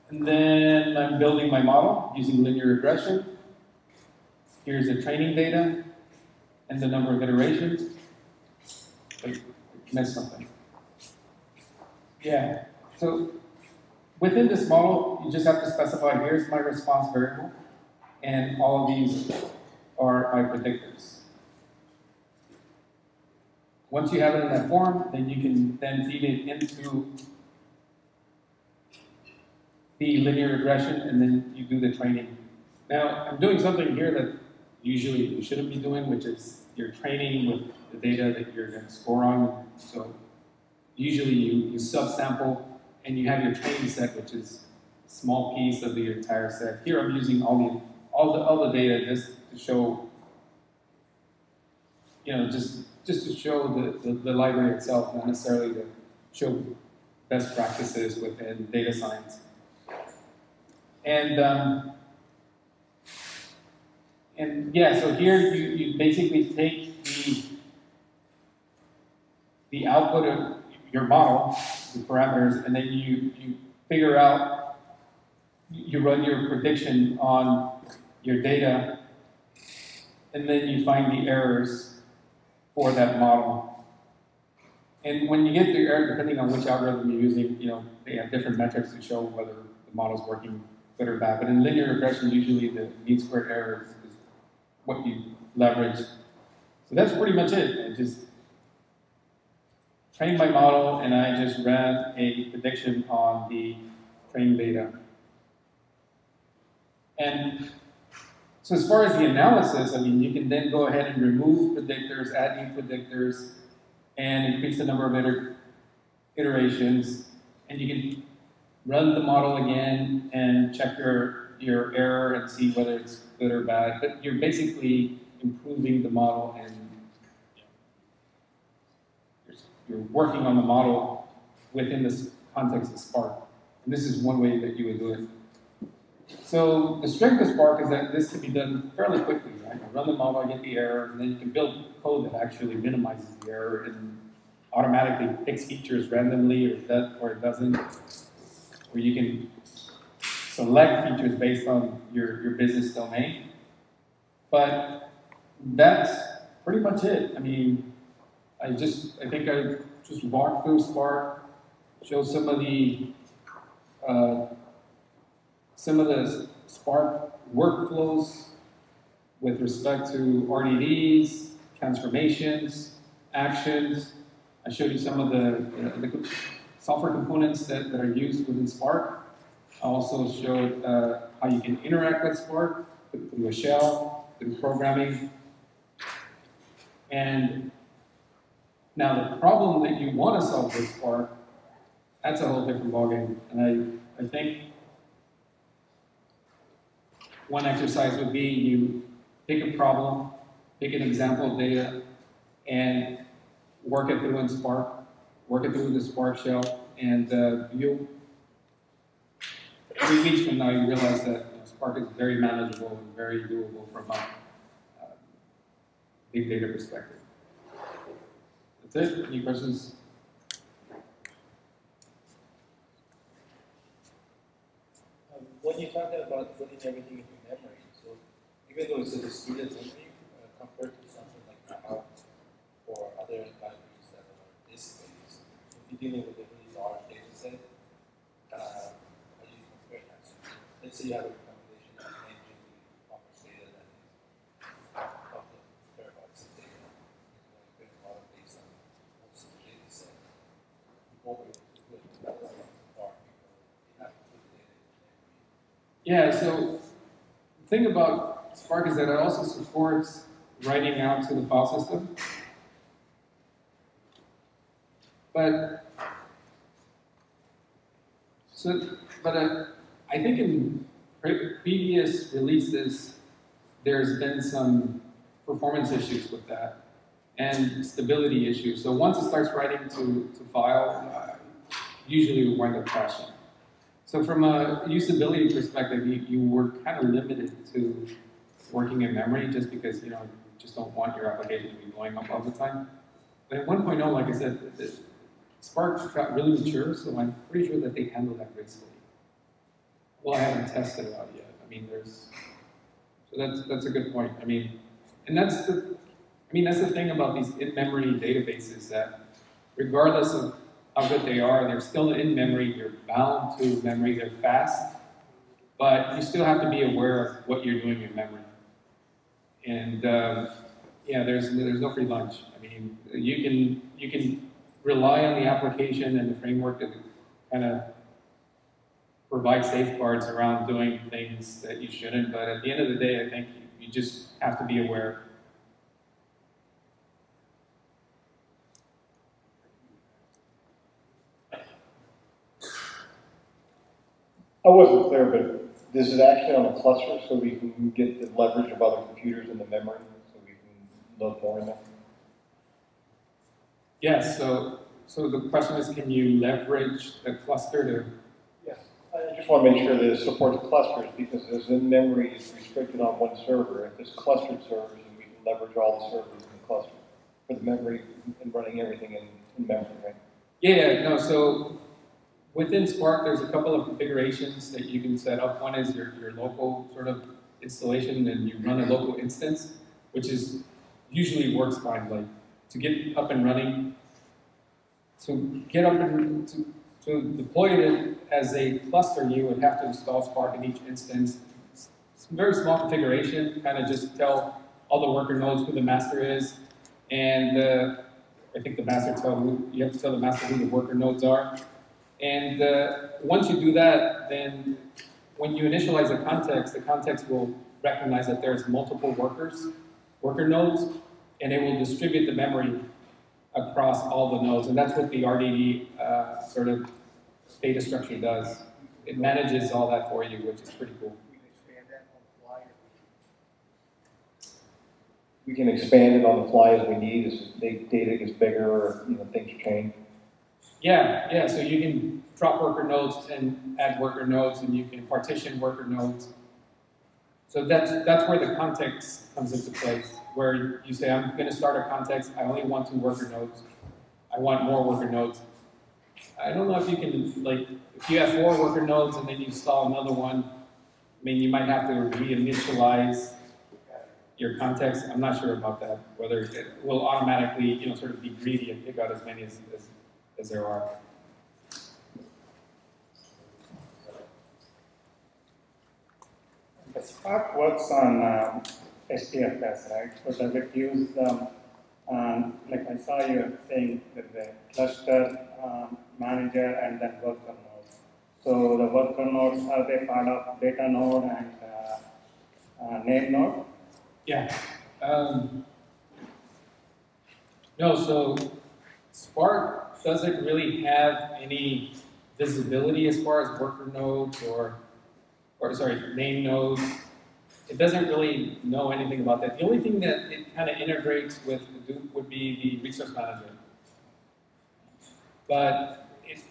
And then I'm building my model using linear regression. Here's the training data and the number of iterations. Wait, I missed something. Yeah, so within this model, you just have to specify, here's my response variable, and all of these are my predictors. Once you have it in that form, then you can then feed it into the linear regression, and then you do the training. Now, I'm doing something here that usually you shouldn't be doing, which is you're training with the data that you're going to score on. So usually you subsample and you have your training set, which is a small piece of the entire set. Here I'm using all the data just to show, just to show the library itself, not necessarily to show best practices within data science. And yeah, so here you basically take the output of your model, the parameters, and then you figure out, you run your prediction on your data, and then you find the errors for that model. And when you get the error, depending on which algorithm you're using, they have different metrics to show whether the model's working good or bad. But in linear regression, usually the mean squared error is what you leverage. So that's pretty much it. I just trained my model, and I just ran a prediction on the trained data. And so as far as the analysis, you can then go ahead and remove predictors, add new predictors, and increase the number of iterations. And you can run the model again and check your error and see whether it's good or bad. But you're basically improving the model, and you're working on the model within this context of Spark. And this is one way that you would do it. So the strength of Spark is that this can be done fairly quickly, right? You run the model, get the error, and then you can build code that actually minimizes the error and automatically picks features randomly, or it doesn't. Or you can select features based on your business domain. But that's pretty much it. I think I just walked through Spark, showed some of the Spark workflows with respect to RDDs, transformations, actions. I showed you some of the software components that are used within Spark. I also showed how you can interact with Spark through a shell, through programming. And now the problem that you want to solve with Spark, that's a whole different ballgame. And I think one exercise would be you pick a problem, pick an example of data, and work it through in Spark, work it through the Spark shell, and 3 weeks from now you realize that Spark is very manageable and very doable from a big data perspective. That's it. Any questions? When you're talking about putting everything into memory, so even though it's a distributed memory compared to something like MapR or other libraries that are disk-based, if you're dealing with a really large data set, how do you compare that? So let's say you have a compilation engine that offers data that is a couple of terabytes of data. You want to create a model based on most of the data set. You won't be able to do it because you have to put the data in memory. Yeah, so the thing about Spark is that it also supports writing out to the file system. But I think in previous releases, there's been some performance issues with that and stability issues. So once it starts writing to file, usually we wind up crashing. So from a usability perspective, you were kind of limited to working in memory just because you just don't want your application to be blowing up all the time. But at 1.0, like I said, Spark got really mature, so I'm pretty sure that they handle that gracefully. Well, I haven't tested it out yet. So that's a good point. And that's the thing about these in-memory databases, that regardless of how good they are, they're still in memory, you're bound to memory, they're fast, but you still have to be aware of what you're doing in memory. And yeah, there's no free lunch. You can rely on the application and the framework to kind of provide safeguards around doing things that you shouldn't, but at the end of the day, I think You just have to be aware. I wasn't clear, but is it actually on a cluster so we can get the leverage of other computers in the memory so we can load more in there? Yes, so the question is, can you leverage the cluster to? Yes. I just want to make sure that it supports clusters because as in-memory is restricted on one server, if there's clustered servers, and we can leverage all the servers in the cluster for the memory and running everything in memory, right? Yeah, no, so within Spark, there's a couple of configurations that you can set up. One is your local sort of installation, and you run a local instance, which is usually works fine. Like to get up and running, to get up and to deploy it as a cluster, you would have to install Spark in each instance. It's a very small configuration, kind of just tell all the worker nodes who the master is, and I think the master you have to tell the master who the worker nodes are. And once you do that, then when you initialize the context will recognize that there's multiple worker nodes, and it will distribute the memory across all the nodes. And that's what the RDD sort of data structure does. It manages all that for you, which is pretty cool. We can expand it on the fly as we need as data gets bigger or things change. Yeah, so you can drop worker nodes and add worker nodes, and you can partition worker nodes. So that's where the context comes into place, where you say, I'm going to start a context, I only want 2 worker nodes. I want more worker nodes. I don't know if you can, like, if you have 4 worker nodes and then you install another one, I mean, you might have to reinitialize your context. I'm not sure about that, whether it will automatically, sort of be greedy and pick out as many as there are. The Spark works on HDFS, right? So does it use, like I saw you saying that the cluster manager and then worker nodes. So the worker nodes, are they part of data node and name node? Yeah. No, so Spark doesn't really have any visibility as far as worker nodes or sorry, name nodes. It doesn't really know anything about that. The only thing that it kind of integrates with Hadoop would be the resource manager. But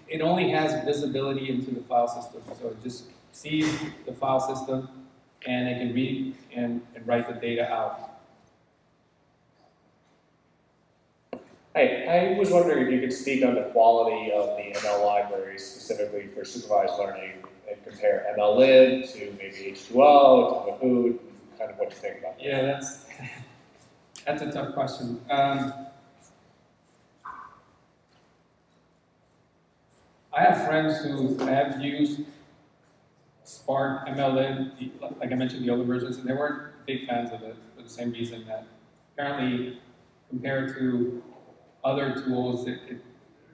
it only has visibility into the file system. So it just sees the file system and it can read and write the data out. Hey, I was wondering if you could speak on the quality of the ML libraries, specifically for supervised learning, and compare MLlib to maybe H2O, to Mahout, kind of what you think about that. Yeah, that's a tough question. I have friends who have used Spark, MLlib, like I mentioned, the older versions, and they weren't big fans of it for the same reason that apparently compared to other tools, it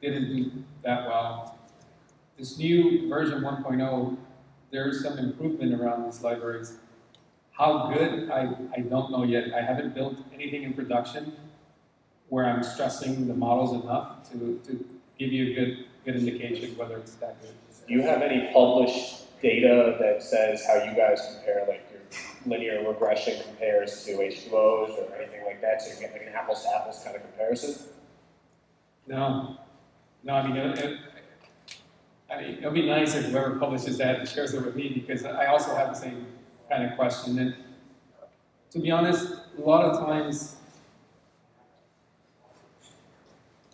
didn't do that well. This new version 1.0, there's some improvement around these libraries. How good, I don't know yet. I haven't built anything in production where I'm stressing the models enough to give you a good indication whether it's that good. Do you have any published data that says how you guys compare, like your linear regression compares to H2Os or anything like that, so you get like an apples to apples kind of comparison? No, I mean, it'll be nice if whoever publishes that and shares it with me, because I also have the same kind of question. And to be honest, a lot of times,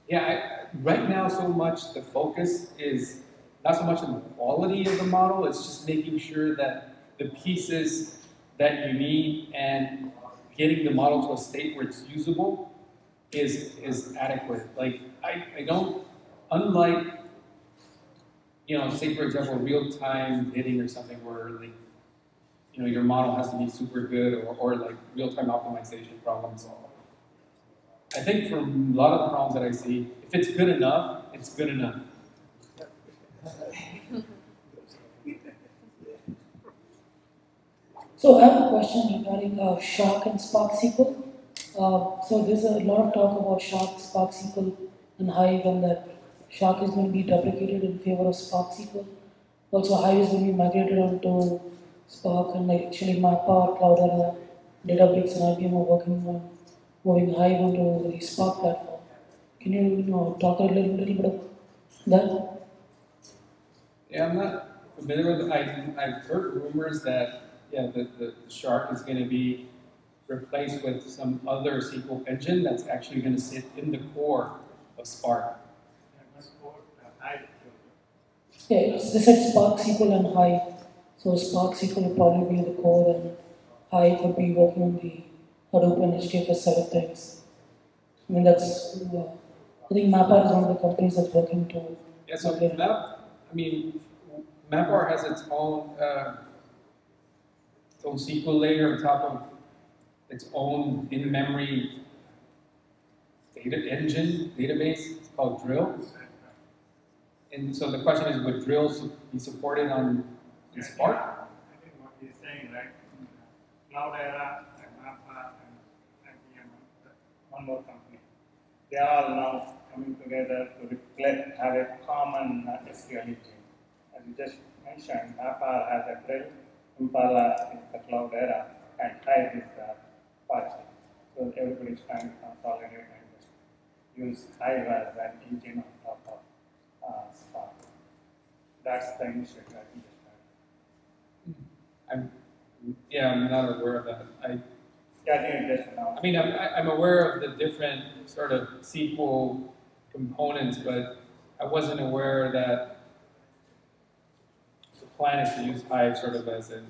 right now so much the focus is not so much on the quality of the model, it's just making sure that the pieces that you need and getting the model to a state where it's usable is adequate. Like, I don't, unlike, say for example, real-time bidding or something where like, your model has to be super good or like real-time optimization problems. I think for a lot of the problems that I see, if it's good enough, it's good enough. So I have a question regarding Shark and Spark SQL. So there's a lot of talk about Shark, Spark SQL, and Hive, and that Shark is going to be deprecated in favor of Spark SQL. Also, Hive is going to be migrated onto Spark, and actually MapR, Cloudera, Databricks, and IBM are working on moving Hive onto the Spark platform. Can you, talk a little bit about that? Yeah, I'm not familiar with it. I've heard rumors that, yeah, the Shark is going to be replaced with some other SQL engine that's actually going to sit in the core of Spark. Yeah, they said Spark SQL and Hive. So Spark SQL will probably be the core, and Hive would be working on the Hadoop and HDFS side of things. I mean, that's, I think MapR is one of the companies that's working to. Yeah, so MapR has its own SQL layer on top of its own in-memory data engine database. It's called Drill. And so the question is, would Drill be supported on in Spark? I think what he's saying, right? Cloudera and MapR and IBM, one more company, they are all now coming together to have a common SQL engine. As you just mentioned, MapR has a Drill, Impala is the Cloudera, and Hive is the Apache. So everybody is trying to consolidate and just use Hive as an engine on top of Spark. That's the initiative I think. I'm not aware of that. I think it just now. I mean, I'm aware of the different sort of SQL components, but I wasn't aware that the plan is to use Hive sort of as an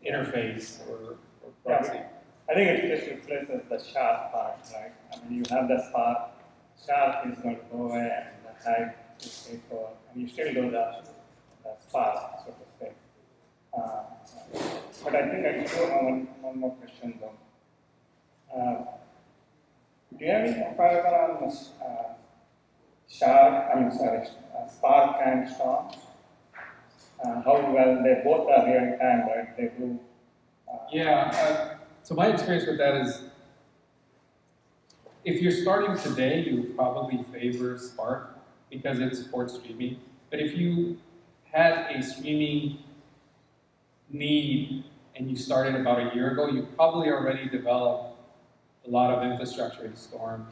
interface or proxy. Yeah, I think it just replaces the Shark part, right? I mean, you have the Spark, Shark is going to go away, and the Hive is paid for, and you still do the Spark, so to speak. But I think I still have one more question though. Do you have any comparison on Spark and Storm? How well they both are real time, right? They do. So my experience with that is, if you're starting today, you would probably favor Spark because it supports streaming. But if you had a streaming need and you started about a year ago, you probably already developed a lot of infrastructure in Storm.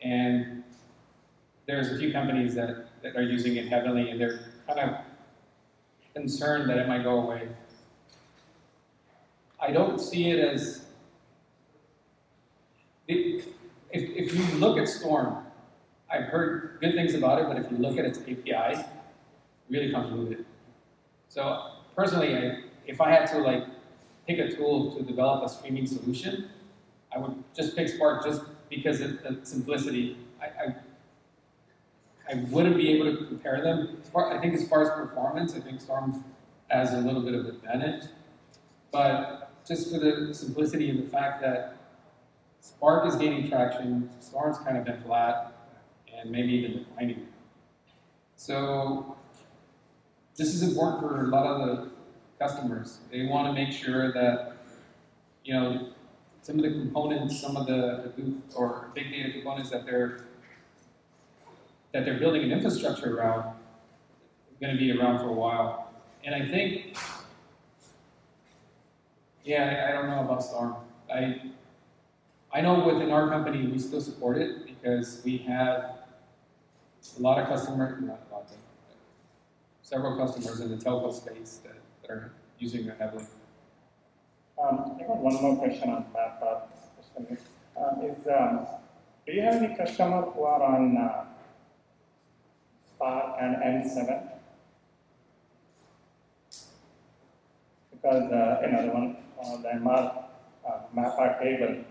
And there's a few companies that are using it heavily, and they're kind of concerned that it might go away. I don't see it as, if you look at Storm, I've heard good things about it, but if you look at its API, really convoluted. So personally, if I had to pick a tool to develop a streaming solution, I would just pick Spark just because of the simplicity. I wouldn't be able to compare them. I think as far as performance, I think Storm has a little bit of advantage. But just for the simplicity and the fact that Spark is gaining traction, Storm's kind of been flat, and maybe even declining. So this is important for a lot of the customers. They want to make sure that, some of the components, some of the Hadoop or big data components that they're building an infrastructure around are going to be around for a while. And I think, I don't know about Storm. I know within our company we still support it because we have a lot of customers, not a lot, several customers in the telco space that are using it heavily. I got one more question on MapR. Do you have any customers who are on Spark and N7? Because the MapR table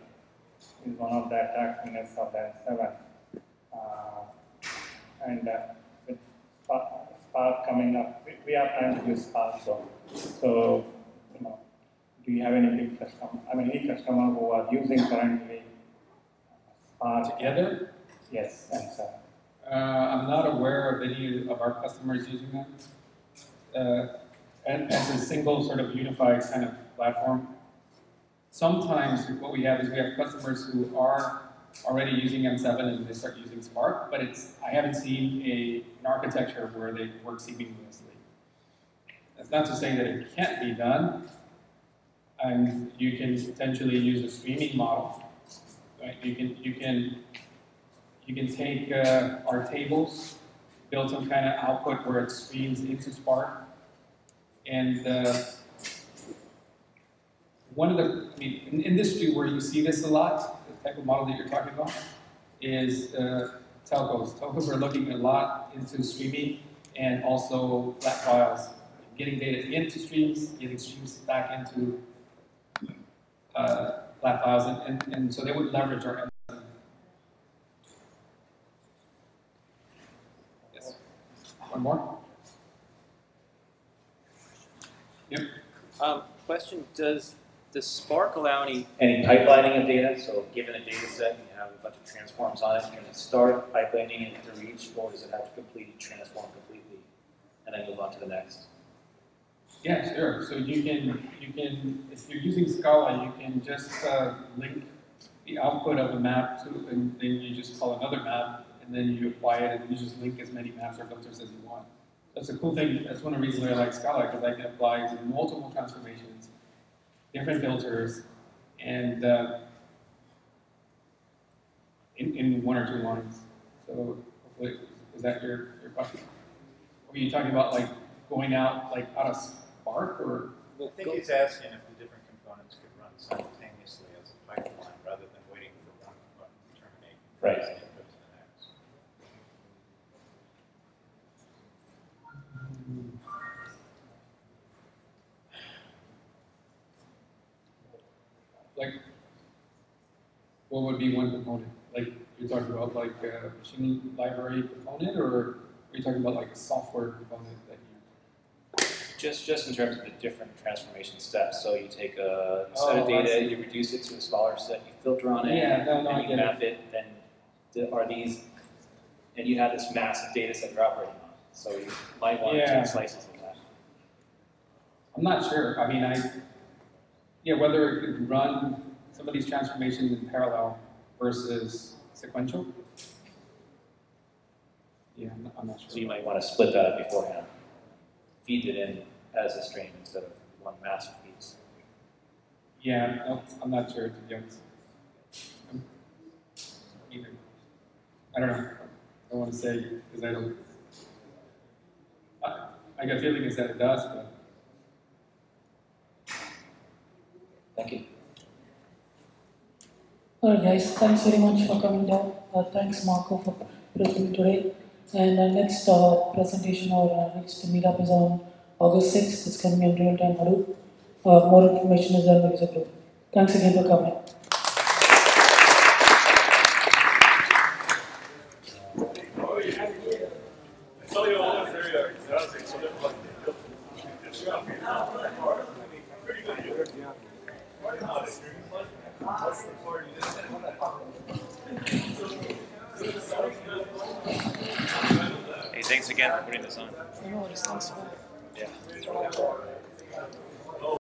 is one of the attractiveness of the N7. And with Spark coming up, we are trying to use Spark though. So, do you have any big customer? Any customer who are using currently Spark together? Yes, N7. I'm not aware of any of our customers using that. And as a single sort of unified kind of platform. Sometimes what we have is we have customers who are already using M7 and they start using Spark, but I haven't seen an architecture where they work seamlessly. That's not to say that it can't be done. You can potentially use a streaming model. Right? You can take our tables, build some kind of output where it streams into Spark, and in industry where you see this a lot, the type of model that you're talking about, is telcos. Telcos are looking a lot into streaming and also flat files, getting data into streams, getting streams back into flat files, and so they would leverage our M7. Yes. One more? Yep. Question, does Spark allow any pipelining of data? So given a data set and you have a bunch of transforms on it, can it start pipelining it to reach, or does it have to transform completely and then move on to the next? Yeah, sure. So you can, if you're using Scala, you can just link the output of a map to, and then you just call another map, and then you apply it, and you just link as many maps or filters as you want. That's a cool thing. That's one of the reasons why I like Scala, because I can apply to multiple transformations, different filters, and in one or two lines. So hopefully, is that your question? Were you talking about like going out out of Spark, or? I think he's asking if the different components could run simultaneously as a pipeline rather than waiting for one component to terminate. Right. Like, what would be one component? Like, you're talking about like a machine library component, or are you talking about like a software component that you? Just in terms of the different transformation steps. So you take a set of data, you reduce it to a smaller set, you filter on it, and you map it. Then are these, and you have this massive data set you're operating on. So you might want to take slices of that. I'm not sure. I mean, whether it could run some of these transformations in parallel versus sequential. Yeah, I'm not sure. So you might want to split that up beforehand. Feed it in as a stream instead of one massive piece. Yeah, no, I'm not sure, to be honest. Either. I don't know. I don't want to say because I don't. I got a feeling is that it does, but. Thank you. Alright guys, thanks very much for coming down. Thanks Marco for presenting today. And our next presentation or next meetup is on August 6th. It's going to be on real-time Hadoop. More information is there in the user group. Thanks again for coming. Hey, thanks again for putting this on. I know what it's thanks for. Yeah.